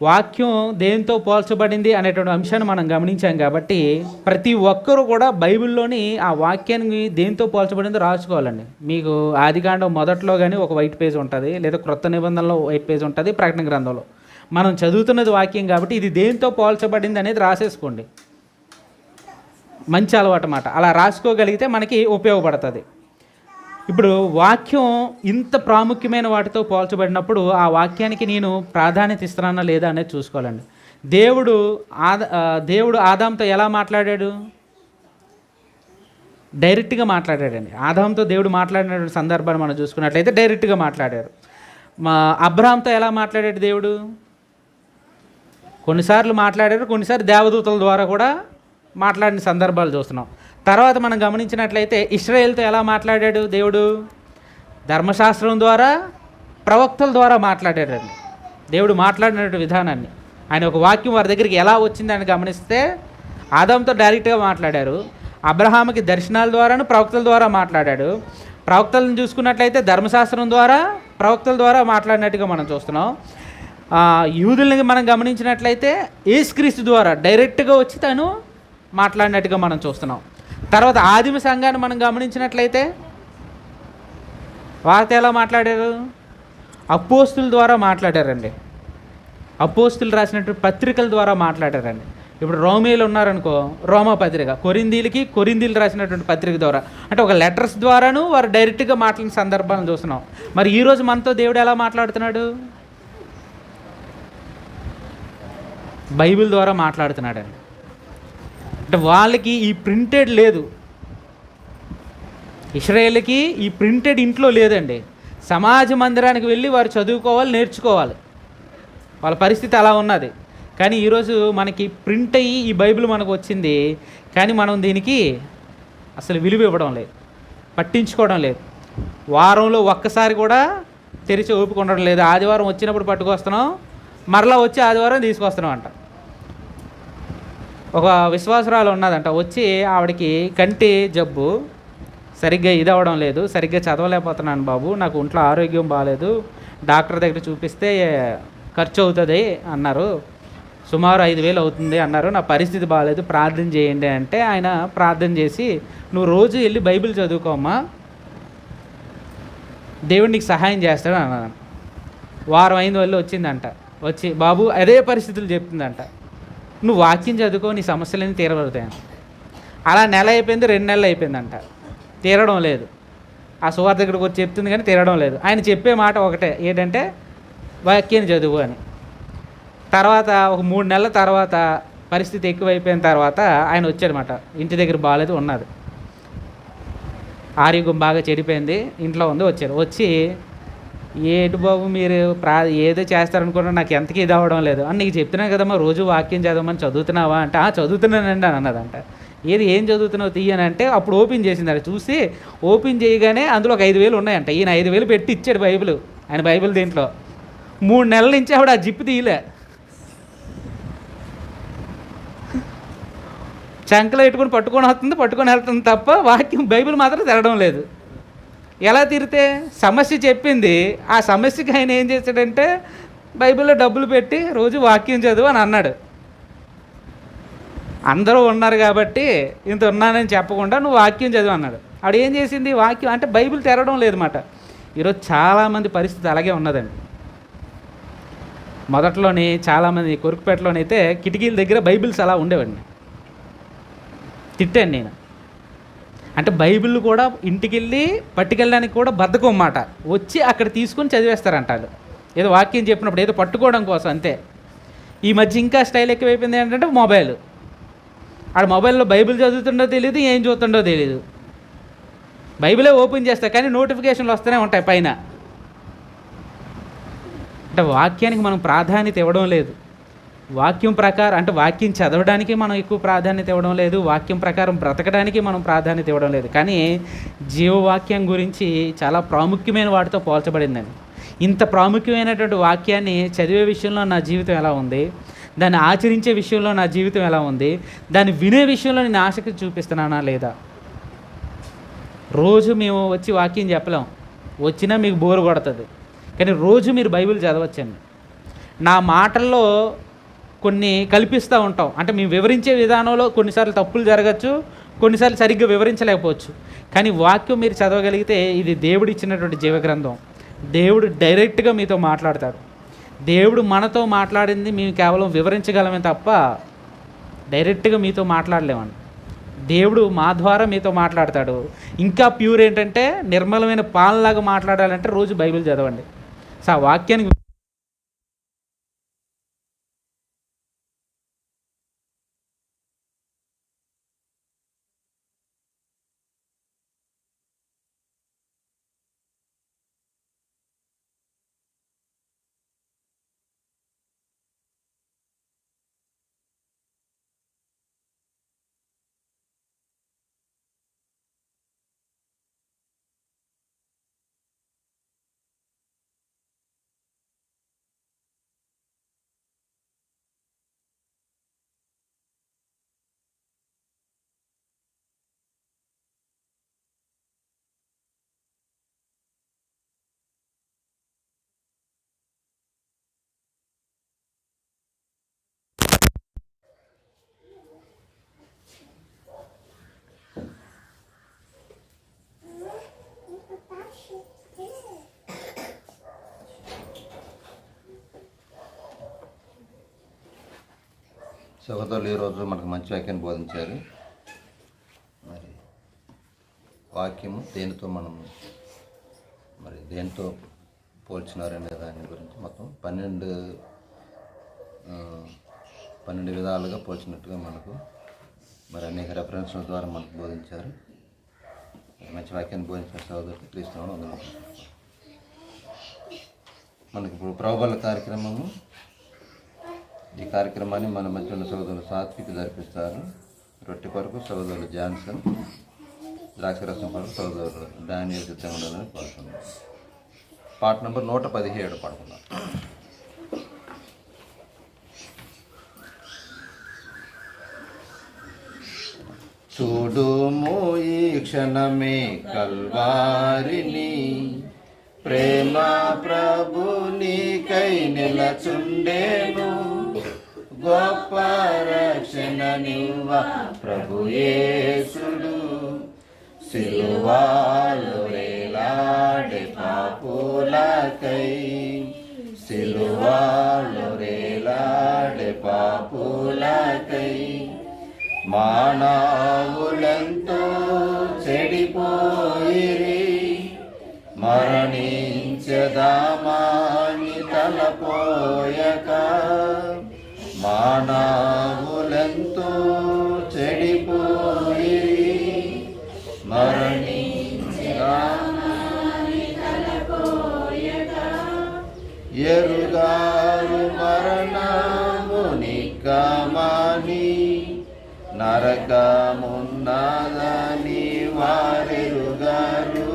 వాక్యం దేంతో పోల్చబడింది అనేటువంటి అంశాన్ని మనం గమనించాం కాబట్టి ప్రతి ఒక్కరూ కూడా బైబిల్లోని ఆ వాక్యాన్ని దేంతో పోల్చబడిందో రాసుకోవాలండి. మీకు ఆదికాండం మొదట్లో కానీ ఒక వైట్ పేజ్ ఉంటుంది, లేదా క్రొత్త నిబంధనలో వైట్ పేజ్ ఉంటుంది, ప్రకటన గ్రంథంలో. మనం చదువుతున్నది వాక్యం కాబట్టి ఇది దేంతో పోల్చబడింది అనేది రాసేసుకోండి. మంచి అలవాటు మాట. అలా రాసుకోగలిగితే మనకి ఉపయోగపడుతుంది. ఇప్పుడు వాక్యం ఇంత ప్రాముఖ్యమైన వాటితో పోల్చబడినప్పుడు ఆ వాక్యానికి నేను ప్రాధాన్యత ఇస్తున్నానా లేదా అనేది చూసుకోవాలండి. దేవుడు ఆదాంతో ఎలా మాట్లాడాడు? డైరెక్ట్గా మాట్లాడాడండి. ఆదాంతో దేవుడు మాట్లాడిన సందర్భాన్ని మనం చూసుకున్నట్లయితే డైరెక్ట్గా మాట్లాడారు. అబ్రహాంతో ఎలా మాట్లాడాడు దేవుడు? కొన్నిసార్లు మాట్లాడారు, కొన్నిసార్లు దేవదూతల ద్వారా కూడా మాట్లాడిన సందర్భాలు చూస్తున్నాం. తర్వాత మనం గమనించినట్లయితే ఇశ్రాయేలుతో ఎలా మాట్లాడాడు దేవుడు? ధర్మశాస్త్రం ద్వారా, ప్రవక్తల ద్వారా మాట్లాడాడండి. దేవుడు మాట్లాడిన విధానాన్ని, ఆయన ఒక వాక్యం వారి దగ్గరికి ఎలా వచ్చిందని గమనిస్తే ఆదాంతో డైరెక్ట్గా మాట్లాడారు, అబ్రహాముకి దర్శనాల ద్వారాను ప్రవక్తల ద్వారా మాట్లాడాడు. ప్రవక్తలను చూసుకున్నట్లయితే ధర్మశాస్త్రం ద్వారా, ప్రవక్తల ద్వారా మాట్లాడినట్టుగా మనం చూస్తున్నాం. యూదుల్ని మనం గమనించినట్లయితే యేసుక్రీస్తు ద్వారా డైరెక్ట్గా వచ్చి తను మాట్లాడినట్టుగా మనం చూస్తున్నాం. తర్వాత ఆదిమ సంఘాన్ని మనం గమనించినట్లయితే వారితో ఎలా మాట్లాడారు? అపోస్తుల ద్వారా మాట్లాడారండి. అపోస్తులు రాసినటువంటి పత్రికల ద్వారా మాట్లాడారండి. ఇప్పుడు రోమీలు ఉన్నారనుకో, రోమా పత్రిక, కొరింథీలు రాసినటువంటి పత్రిక ద్వారా, అంటే ఒక లెటర్స్ ద్వారాను వారు డైరెక్ట్గా మాట్లాడిన సందర్భాలను చూస్తున్నాం. మరి ఈరోజు మనతో దేవుడు ఎలా మాట్లాడుతున్నాడు? బైబిల్ ద్వారా మాట్లాడుతున్నాడండి. అంటే వాళ్ళకి ఈ ప్రింటెడ్ లేదు, ఇశ్రాయేలుకి ఈ ప్రింటెడ్ ఇంట్లో లేదండి. సమాజ మందిరానికి వెళ్ళి వారు చదువుకోవాలి, నేర్చుకోవాలి. వాళ్ళ పరిస్థితి అలా ఉన్నది. కానీ ఈరోజు మనకి ప్రింట్ అయ్యి ఈ బైబిల్ మనకు వచ్చింది, కానీ మనం దీనికి అసలు విలువ ఇవ్వడం లేదు, పట్టించుకోవడం లేదు. వారంలో ఒక్కసారి కూడా తెరిచి ఓపిక ఉండడం లేదు. ఆదివారం వచ్చినప్పుడు పట్టుకొస్తున్నాం, మరలా వచ్చి ఆదివారం తీసుకొస్తున్నాం అంట. ఒక విశ్వాసురాలు ఉన్నదంట, వచ్చి ఆవిడకి కంటి జబ్బు, సరిగ్గా ఇది అవ్వడం లేదు, సరిగ్గా చదవలేకపోతున్నాను బాబు, నాకు ఒంట్లో ఆరోగ్యం బాగాలేదు, డాక్టర్ దగ్గర చూపిస్తే ఖర్చు అవుతుంది అన్నారు, సుమారు 5,000 అవుతుంది అన్నారు, నా పరిస్థితి బాగాలేదు, ప్రార్థన చేయండి అంటే ఆయన ప్రార్థన చేసి, నువ్వు రోజు వెళ్ళి బైబిల్ చదువుకోమ్మా, దేవుడు నీకు సహాయం చేస్తాడు అన్నాను. వారం 5 వల్ల వచ్చిందంట. వచ్చి బాబు అదే పరిస్థితులు చెప్తుందంట, నువ్వు వాక్యం చదువుకో, నీ సమస్యలన్నీ తీరబడతాయని. అలా నెల అయిపోయింది, 2 నెలలు అయిపోయిందంట, తీరడం లేదు. ఆ సువార్త దగ్గరికి వచ్చి చెప్తుంది కానీ తీరడం లేదు. ఆయన చెప్పే మాట ఒకటే, ఏంటంటే వాక్యాన్ని చదువు అని. తర్వాత ఒక 3 నెలల తర్వాత పరిస్థితి ఎక్కువైపోయిన తర్వాత ఆయన వచ్చాడనమాట. ఇంటి దగ్గర బాగాలేదు, ఉన్నది, ఆరోగ్యం బాగా చెడిపోయింది, ఇంట్లో ఉంది. వచ్చి ఏటు బాబు మీరు ఏదో చేస్తారనుకున్నా, నాకు ఎంతకీ ఇది అవ్వడం లేదు అని నీకు చెప్తున్నాను కదమ్మా, రోజు వాక్యం చదవమని, చదువుతున్నావా అంటే చదువుతున్నానండి అని అన్నదంట. ఏం చదువుతున్నావు తీయనంటే అప్పుడు ఓపెన్ చేసింది. చూసి ఓపెన్ చేయగానే అందులో ఒక 5,000 ఉన్నాయంట. ఈయన 5,000 పెట్టి ఇచ్చాడు బైబిల్, ఆయన బైబిల్ దీంట్లో. 3 నెలల నుంచి ఆవిడ ఆ జిప్పు తీయలే, చంకలో పెట్టుకొని పట్టుకొని వెళ్తుంది తప్ప వాక్యం బైబిల్ మాత్రం తిరగడం లేదు. ఎలా తీరితే? సమస్య చెప్పింది, ఆ సమస్యకి ఆయన ఏం చేశాడంటే బైబిల్లో డబ్బులు పెట్టి రోజు వాక్యం చదువు అని అన్నాడు. అందరూ ఉన్నారు కాబట్టి ఇంత ఉన్నానని చెప్పకుండా నువ్వు వాక్యం చదువు అన్నాడు. ఆవిడ ఏం చేసింది? వాక్యం అంటే బైబిల్ తెరవడం లేదన్నమాట. ఈరోజు చాలామంది పరిస్థితి అలాగే ఉన్నదండి. మొదట్లోనే చాలామంది కొరుకుపేటలోనైతే కిటికీల దగ్గర బైబిల్స్ అలా ఉండేవండి. తిట్టాను నేను. అంటే బైబిల్ కూడా ఇంటికి వెళ్ళి పట్టుకెళ్ళడానికి కూడా బద్ధకం అన్నమాట. వచ్చి అక్కడ తీసుకొని చదివేస్తారంట వాళ్ళు, ఏదో వాక్యం చెప్పినప్పుడు ఏదో పట్టుకోవడం కోసం అంతే. ఈ మధ్య ఇంకా స్టైల్ ఎక్కువైపోయింది ఏంటంటే మొబైల్. ఆడ మొబైల్లో బైబిల్ చదువుతుండో తెలియదు, ఏం చూస్తుండో తెలియదు. బైబిలే ఓపెన్ చేస్తా కానీ నోటిఫికేషన్లు వస్తూనే ఉంటాయి పైన. అంటే వాక్యానికి మనం ప్రాధాన్యత ఇవ్వడం లేదు. వాక్యం ప్రకారం అంటే వాక్యం చదవడానికి మనం ఎక్కువ ప్రాధాన్యత ఇవ్వడం లేదు, వాక్యం ప్రకారం బ్రతకడానికి మనం ప్రాధాన్యత ఇవ్వడం లేదు. కానీ జీవవాక్యం గురించి చాలా ప్రాముఖ్యమైన వాటితో పోల్చబడిందండి. ఇంత ప్రాముఖ్యమైనటువంటి వాక్యాన్ని చదివే విషయంలో నా జీవితం ఎలా ఉంది, దాన్ని ఆచరించే విషయంలో నా జీవితం ఎలా ఉంది, దాన్ని వినే విషయంలో నేను ఆసక్తి చూపిస్తున్నానా లేదా? రోజు మేము వచ్చి వాక్యం చెప్పలేం, వచ్చినా మీకు బోరు కొడుతుంది. కానీ రోజు మీరు బైబిల్ చదవచ్చండి. నా మాటల్లో కొన్ని కల్పిస్తూ ఉంటాం. అంటే మేము వివరించే విధానంలో కొన్నిసార్లు తప్పులు జరగచ్చు, కొన్నిసార్లు సరిగ్గా వివరించలేకపోవచ్చు. కానీ వాక్యం మీరు చదవగలిగితే ఇది దేవుడు ఇచ్చినటువంటి జీవగ్రంథం. దేవుడు డైరెక్ట్గా మీతో మాట్లాడతాడు. దేవుడు మనతో మాట్లాడింది మేము కేవలం వివరించగలమే తప్ప డైరెక్ట్గా మీతో మాట్లాడలేమండి. దేవుడు మా ద్వారా మీతో మాట్లాడతాడు. ఇంకా ప్యూర్ ఏంటంటే నిర్మలమైన పాలలాగా మాట్లాడాలంటే రోజు బైబిల్ చదవండి. సో ఆ వాక్యానికి సహోదరులు ఈరోజు మనకు మంచి వాక్యాన్ని బోధించారు. మరి వాక్యము దేనితో దేనితో పోల్చినారనే దాని గురించి మొత్తం 12 విధాలుగా పోల్చినట్టుగా మనకు అనేక రెఫరెన్స్ల ద్వారా మనకు బోధించారు. మంచి వాక్యాన్ని బోధించిన సహోదరులు క్రీస్తునామమున వందనాలు. మనకి ఇప్పుడు ప్రభుబల కార్యక్రమము, ఈ కార్యక్రమాన్ని మన మధ్య ఉన్న సహోదరులు సాత్విక్ జరిపిస్తారు. రొట్టె కొరకు సహోదరులు జాన్సన్, ద్రాక్షరసం కొరకు సహోదరులు డానియల్ సిద్ధంగా ఉండాలని కోరుతున్నాం. పాట నంబర్ 117 పాడుకున్నాం. చూడుము ఈ క్షణమే కల్వారిని, ప్రేమ ప్రభు నీకై నిలచుండేను, గొప్ప రక్షణ నివ్వ ప్రభు యేసుడు, సిలువలో వేలాడే పాపులకై, సిలువలో వేలాడే పాపులకై, మానవులెంతో చెడిపోయిరి, మరణించదామాని తలపోయక, మానవులెంతో చెడిపోయిరి, మరణించదామాని తలపోయక, ఎరుగారు మరణము నిక్కమని, నరకమున్నదని వారెరుగారు,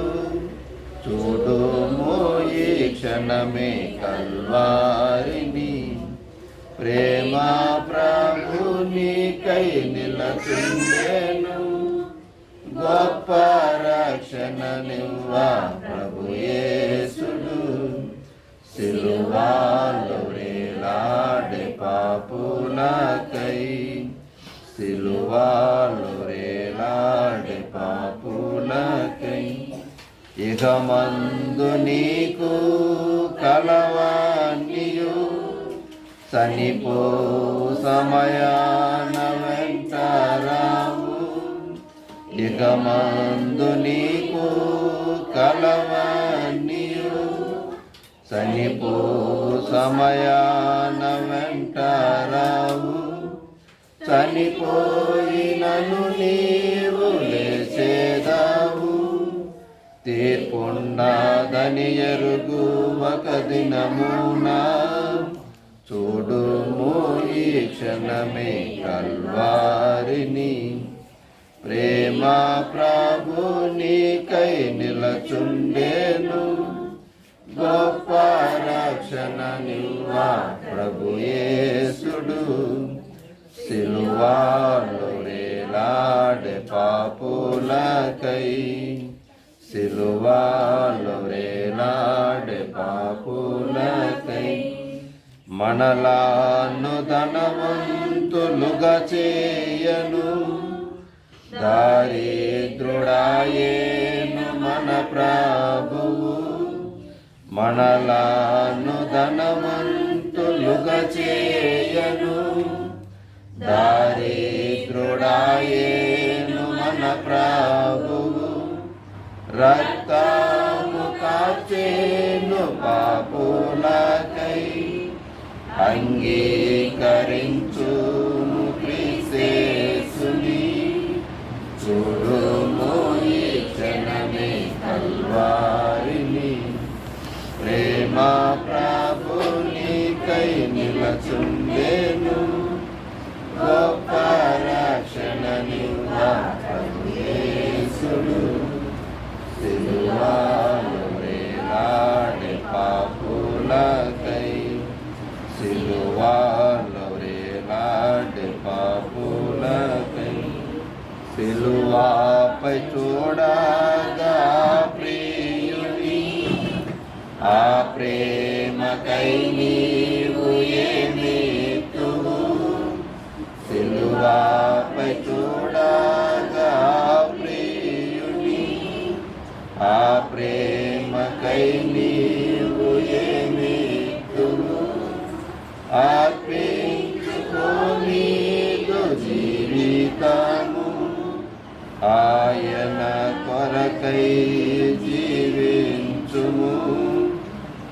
చూడుము ఈ క్షణమే కల్వారిని, ప్రేమ ప్రభు నీకై నిలచుండెను, గొప్ప రక్షణ నివ్వ ప్రభు యేసుడు, సిలువలో వేలాడే పాపులకై, సిలువలో వేలాడే పాపులకై, ఇహమందు నీకు కలవానియు, చనిపో సమయాన వెంటరావు, ఇహమందు నీకు కలవానియు, చనిపో సమయాన వెంటరావు, చనిపోయినను నీవు లేచేదావు, తీర్పుండదని ఎరుగు ఒక దినమున, చూడుము ఈ క్షణమే కల్వారిని, ప్రేమ ప్రభు నీకై నిలచుండెను, గొప్ప రక్షణ నివ్వ ప్రభు యేసుడు, సిలువలో వేలాడే పాపులకై, సిలువలో వేలాడే పాపులకై, మనలాను ధనవంతులుగా చేయను. దారిద్రుడాయేను మన ప్రభువు, మనలాను ధనవంతులుగా చేయను. దారిద్రుడాయేను మన ప్రభువు, రక్తము కార్చెను పాపులకై. అంగీకరించుము క్రీస్తేసుని, చూడుము ఈ క్షణమే కల్వారిని. ప్రేమ ప్రభునికై నిలచుండెను, గొప్ప రక్షణ నివ్వా ప్రభు యేసుడు. సిలువలో వేలాడే పాపులకై, సిలువలో వేలాడే పాపులకై. సిలువపై చూడగా ప్రియుని, ఆ ప్రేమకై నీవు ఏమిత్తువు. సిలువపై చూడగా ప్రియుని, ఆ ప్రేమకై నీవు ఏమిత్తువు. అర్పించుకోనీదు జీవితము, ఆయన కొరకై జీవించుము.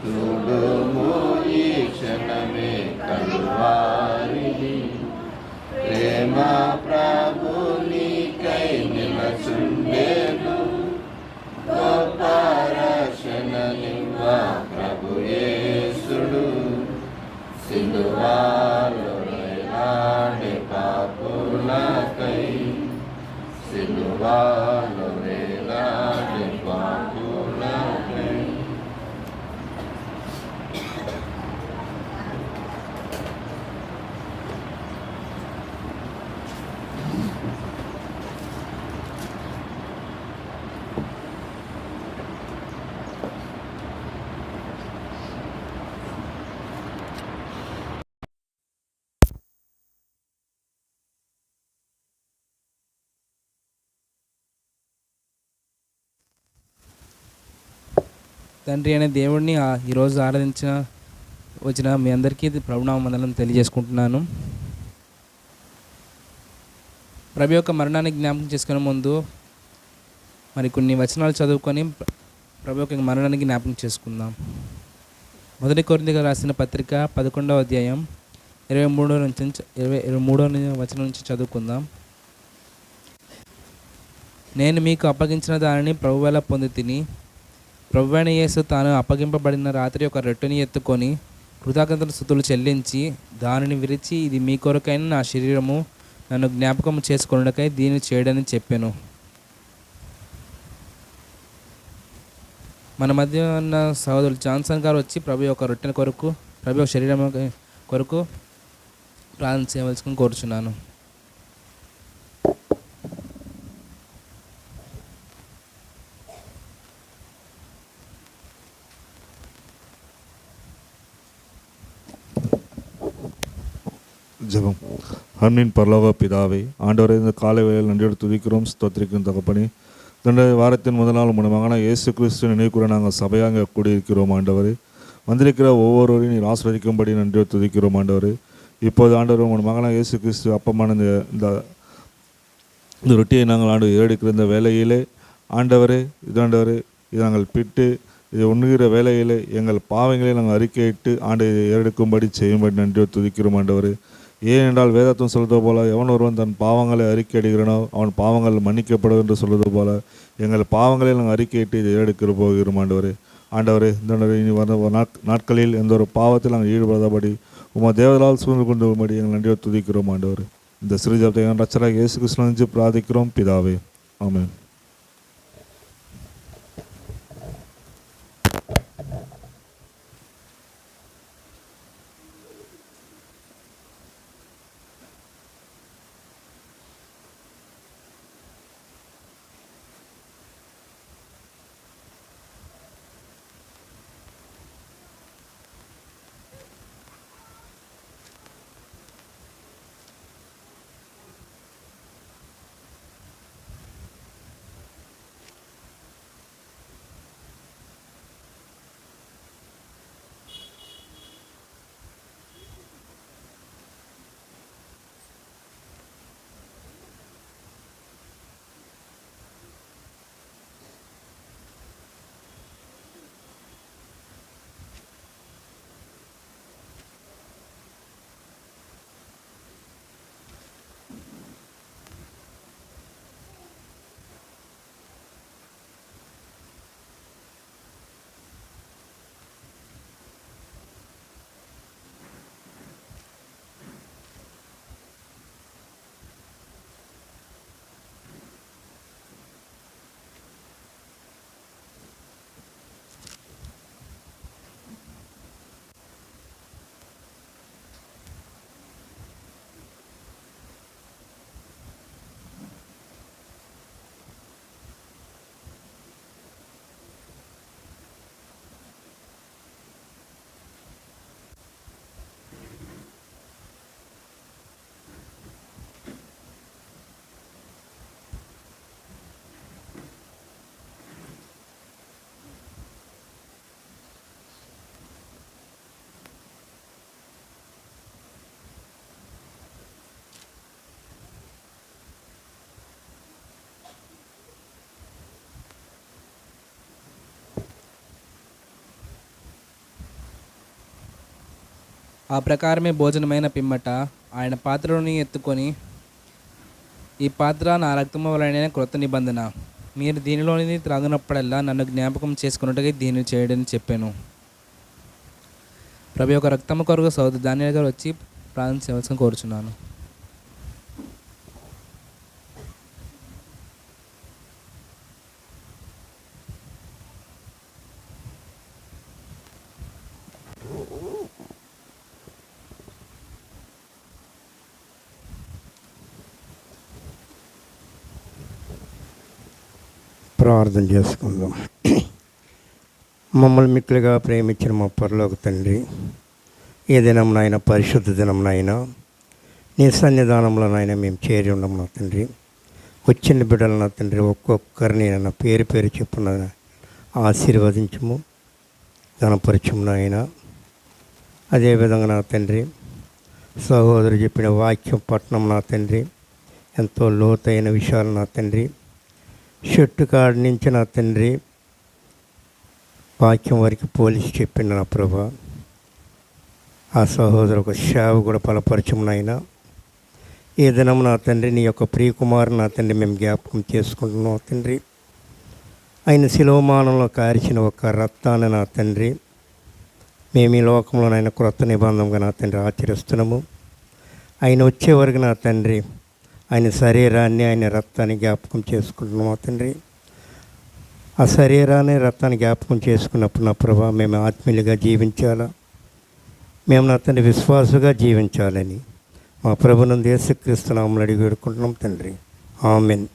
చూడుము ఈ క్షణమే కల్వారిని. ప్రేమ ప్రభునికై నిలచుండెను, గొప్ప రక్షణ నివ్వా ప్రభు యేసుడు. సిలువలో వేలాడే పాపులకై, సిలువలో వేలాడే పాపులకై. తండ్రి అనే దేవుడిని ఈరోజు వచ్చిన మీ అందరికీ ప్రభునామం తెలియజేసుకుంటున్నాను. ప్రభు యొక్క మరణాన్ని జ్ఞాపకం చేసుకునే ముందు మరి కొన్ని వచనాలు చదువుకొని ప్రభు యొక్క మరణాన్ని జ్ఞాపకం చేసుకుందాం. 1 కొరింథీయులకు రాసిన పత్రిక 11వ అధ్యాయం 23వ వచనం నుంచి చదువుకుందాం. నేను మీకు అప్పగించిన దానిని ప్రభువెలా పొంది తిని, ప్రభువైన యేసు తాను అప్పగింపబడిన రాత్రి ఒక రొట్టెని ఎత్తుకొని కృతజ్ఞతల స్తుతులు చెల్లించి దానిని విరిచి, ఇది మీ కొరకైన నా శరీరము, నన్ను జ్ఞాపకం చేసుకొనుటకై దీన్ని చేయడని చెప్పాను. మన మధ్య ఉన్న సహోదరులు జాన్సన్ గారు వచ్చి ప్రభు యొక్క రొట్టెల కొరకు, ప్రభు యొక్క శరీరం కొరకు ప్రార్థన చేయవలసింది కోరుచున్నాను. ஜெபம். அன்பின் பரலோக பிதாவே, ஆண்டவரே, இந்த காலை வேளையில் நன்றியோடு துதிக்கிறோம், ஸ்தோத்திரிக்கும் தகப்பனே. இந்த வாரத்தின் முதல் நாள் உடைய மகனாக இயேசு கிறிஸ்து நினைவுக்கூட நாங்கள் சபையாக கூடியிருக்கிறோம் ஆண்டவரே. வந்திருக்கிற ஒவ்வொருவரையும் நீர் ஆசீர்வதிக்கும்படி நன்றியோடு துதிக்கிறோம் ஆண்டவரே. இப்போது ஆண்டவர் உங்கள் மகனாக இயேசு கிறிஸ்து அப்பமான இந்த ரொட்டியை நாங்கள் ஏறெடுக்கிற இந்த வேலையிலே ஆண்டவரே, இது நாங்கள் பிட்டு இது உண்ணுகிற வேலையிலே எங்கள் பாவங்களை நாங்கள் அறிக்கையிட்டு இதை ஏறெடுக்கும்படி செய்யும்படி நன்றியோடு துதிக்கிறோம் ஆண்டவரே. ஏனென்றால் வேதத்துவம் சொல்வது போல, எவன் ஒருவன் தன் பாவங்களை அறிக்கையிடுகிறானோ அவன் பாவங்கள் மன்னிக்கப்படும் என்று சொல்வது போல எங்கள் பாவங்களை நாங்கள் அறிக்கையிட்டு இதை ஏறெடுக்கிற போகிறோம் ஆண்டவரே. இந்த இனி வந்த நாட்களில் எந்த ஒரு பாவத்தில் நாங்கள் ஈடுபடாதபடி தேவதால் சூழ்ந்து கொண்டுபடி எங்கள் நன்றியோடு துதிக்கிறோம் ஆண்டவரே. இந்த சிறு ஜெபத்தை ரட்சகராக இயேசு கிறிஸ்துவின் பிரார்த்திக்கிறோம் பிதாவே, ஆமென். ఆ ప్రకారమే భోజనమైన పిమ్మట ఆయన పాత్రలోని ఎత్తుకొని, ఈ పాత్ర నా రక్తము వలన క్రొత్త నిబంధన, మీరు దీనిలోని త్రాగినప్పుడల్లా నన్ను జ్ఞాపకం చేసుకున్నట్టుగా దీన్ని చేయడని చెప్పాను. ప్రభు యొక్క రక్తము కొరకు సోదరు దానియేలు గారు వచ్చి ప్రార్థన చేయవలసిన కోరుచున్నాను. ప్రార్థన చేసుకుందాం. మమ్మల్ని మిక్కులుగా ప్రేమించిన మా పరలోక తండ్రి, ఏ దినంనైనా పరిశుద్ధ దినంనైనా నీ సన్నిధానంలోనైనా మేము చేరి ఉన్నాం నా తండ్రి. వచ్చిన బిడ్డలు నా తండ్రి ఒక్కొక్కరిని నా పేరు పేరు చెప్పున ఆశీర్వదించము, ఘనపరచము నాయన. అదేవిధంగా నా తండ్రి సహోదరు చెప్పిన వాక్యం పట్టణం నా తండ్రి ఎంతో లోతైన విషయాలు నా తండ్రి. చెట్టు కాడి నుంచి నా తండ్రి వాక్యం వరకు పోలీసు చెప్పిన నా ప్రభా, ఆ సహోదరు ఒక సేవ కూడా బలపరచము నాయన. ఈ దినం నా తండ్రి నీ యొక్క ప్రియకుమారు నా తండ్రి మేము జ్ఞాపకం చేసుకుంటున్నాం తండ్రి. ఆయన శిలోమానంలో కాల్చిన ఒక రక్తాన్ని నా తండ్రి మేము ఈ లోకంలోనైనా క్రొత్త నిబంధనగా నా తండ్రి ఆచరిస్తున్నాము. ఆయన వచ్చే వరకు నా తండ్రి ఆయన శరీరాన్ని ఆయన రక్తాన్ని జ్ఞాపకం చేసుకుంటున్నాము తండ్రి. ఆ శరీరాన్ని రక్తాన్ని జ్ఞాపకం చేసుకున్నప్పుడు నా ప్రభా మేము ఆత్మీయులుగా జీవించాలా, మేము నా తండ్రి విశ్వాసుగా జీవించాలని మా ప్రభునందు యేసుక్రీస్తు నామములో అడిగి వేడుకుంటున్నాం తండ్రి. ఆమేన్.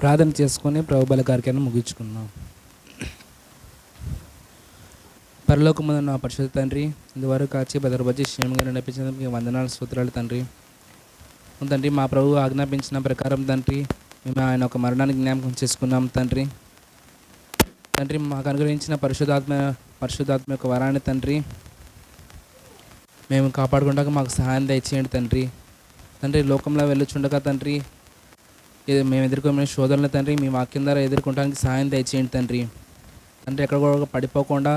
ప్రార్థన చేసుకొని ప్రభు బల కార్యాన్ని ముగించుకుందాం. పరలోకమందున్న నా పరిశుద్ధ తండ్రి, ఇందువరకు కాచి భద్రపరిచి క్షేమంగా నడిపించినందుకు మీకు వందనాలు, స్తోత్రాలు తండ్రి. తండ్రి, మా ప్రభువు ఆజ్ఞాపించిన ప్రకారం తండ్రి మేము ఆయన ఒక మరణాన్ని జ్ఞాపకం చేసుకున్నాం తండ్రి. తండ్రి, మాకు అనుగ్రహించిన పరిశుద్ధాత్మ యొక్క వరాన్ని తండ్రి మేము కాపాడుకుంటాక మాకు సహాయం దయచేయండి తండ్రి. తండ్రి, లోకంలో వెళ్ళుచుండగా తండ్రి మేము ఎదుర్కొనే శోధనలు తండ్రి మీ వాక్యం ద్వారా ఎదుర్కొనడానికి సహాయం దయచేయండి తండ్రి. తండ్రి, ఎక్కడ కూడా పడిపోకుండా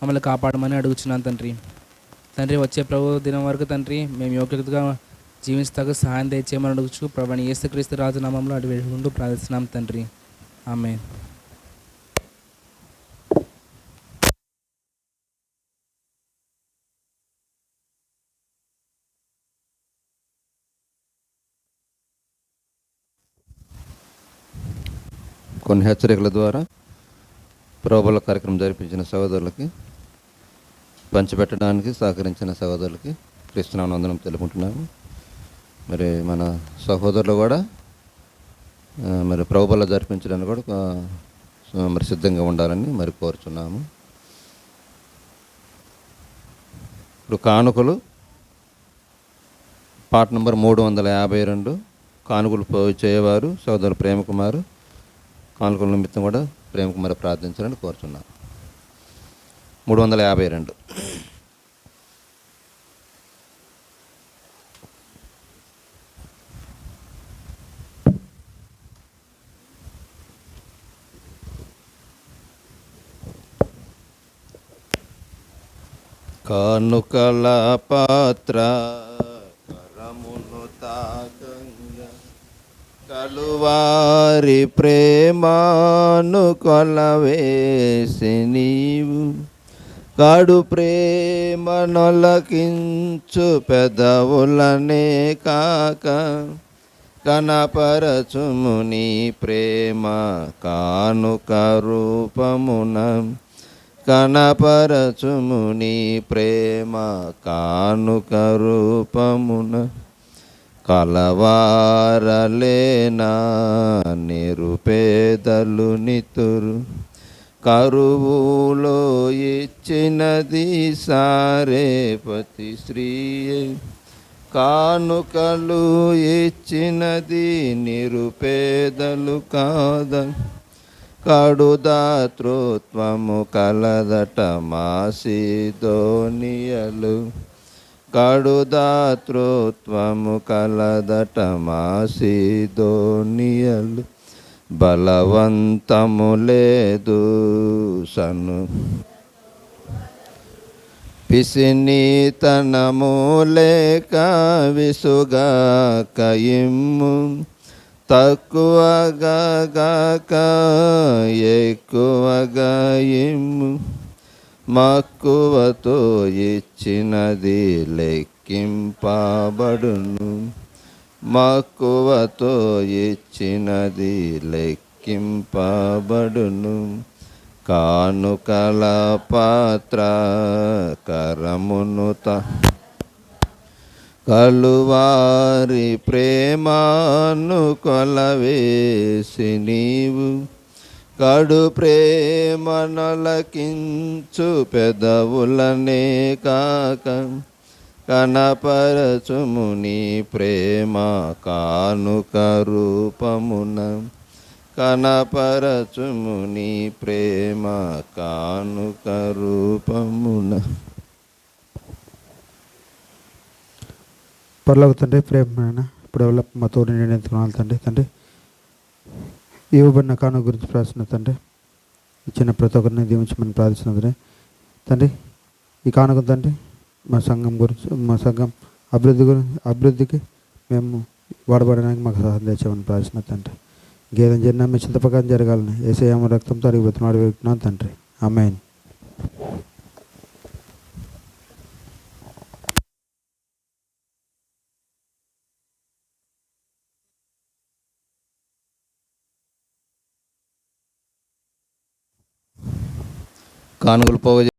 మమ్మల్ని కాపాడమని అడుగుచున్నాను తండ్రి. తండ్రి, వచ్చే ప్రభు దినం వరకు తండ్రి మేము యోగ్యతగా జీవించడానికి సహాయం దయచేయమని అడుగుచు ప్రభుని యేసుక్రీస్తు రాజు నామములో అటు వేడుకుంటూ ప్రార్థిస్తున్నాం తండ్రి. ఆమేన్. కొన్ని హెచ్చరికల ద్వారా ప్రోబల కార్యక్రమం జరిపించిన సహోదరులకి, పంచిపెట్టడానికి సహకరించిన సహోదరులకి క్రీస్తునామమున వందనం తెలుపుకుంటున్నాము. మరి మన సహోదరులు కూడా మరి ప్రోబల జరిపించడానికి కూడా మరి సిద్ధంగా ఉండాలని మరి కోరుచున్నాము. ఇప్పుడు కానుకలు పాట నంబర్ 352 కానుకలు చేయవారు సోదరులు ప్రేమకుమారు. కానుకల నిమిత్తం కూడా ప్రేమకుమారు ప్రార్థించాలని కోరుచున్నాను. 352. కానుకల పాత్ర కరమును తాకంగా కలువారి ప్రేమాను కొలవేసి నీవు కాడు ప్రేమ నొలకించు పెదవులనే కాక కనపరచుము నీ ప్రేమ కానుక రూపమున కనపరచుము నీ ప్రేమ కానుక రూపమున కలవారలేనా నిరుపేదలు నితురు కరువులో ఇచ్చినది సారేపతి స్త్రీయే కానుకలు ఇచ్చినది నిరుపేదలు కాద కడుదాతృత్వము కలదట మాసిదోనియలు కడుదాతృత్వము కలదట మాసిదోనియలు బలవంతము లేదు సను పిసినీతనము లేక విసుగాక ఇమ్ము తక్కువగా గాక ఎక్కువగా ఇమ్ము మక్కువతో ఇచ్చినది లెక్కింపబడును మక్కువతో ఇచ్చినది లెక్కింపబడును కానుకల పాత్ర కరమును కలువారి ప్రేమాను కొలవేసి నీవు కడు ప్రేమ నొలకించు పెదవులనే కాక కనపరచుము నీ ప్రేమ కానుక రూపమున కనపరచుము నీ ప్రేమ కానుక రూపమున. పరలోక తండ్రి, ప్రేమైన ఇప్పుడు మా తోడు నిండినందుకు తండ్రి. తండ్రి, ఇవ్వబడిన కానుక గురించి ప్రార్థిస్తున్న తండ్రి, ఇచ్చిన ప్రతి ఒక్కరిని దీవించమని ప్రార్థిస్తున్నది తండ్రి. ఈ కానుక తండ్రి మా సంఘం గురించి, మా సంఘం అభివృద్ధికి మేము వాడబడడానికి మాకు సహాయం తెచ్చామని ప్రార్థిస్తున్న తండ్రి. గేదెం జరిగినా మీ చింతపకారం జరగాలని యేసయ్య రక్తంతో అడిగి బ్రతిమాడి వెళ్తున్నాను తండ్రి. ఆమేన్. కానుకలు పోగు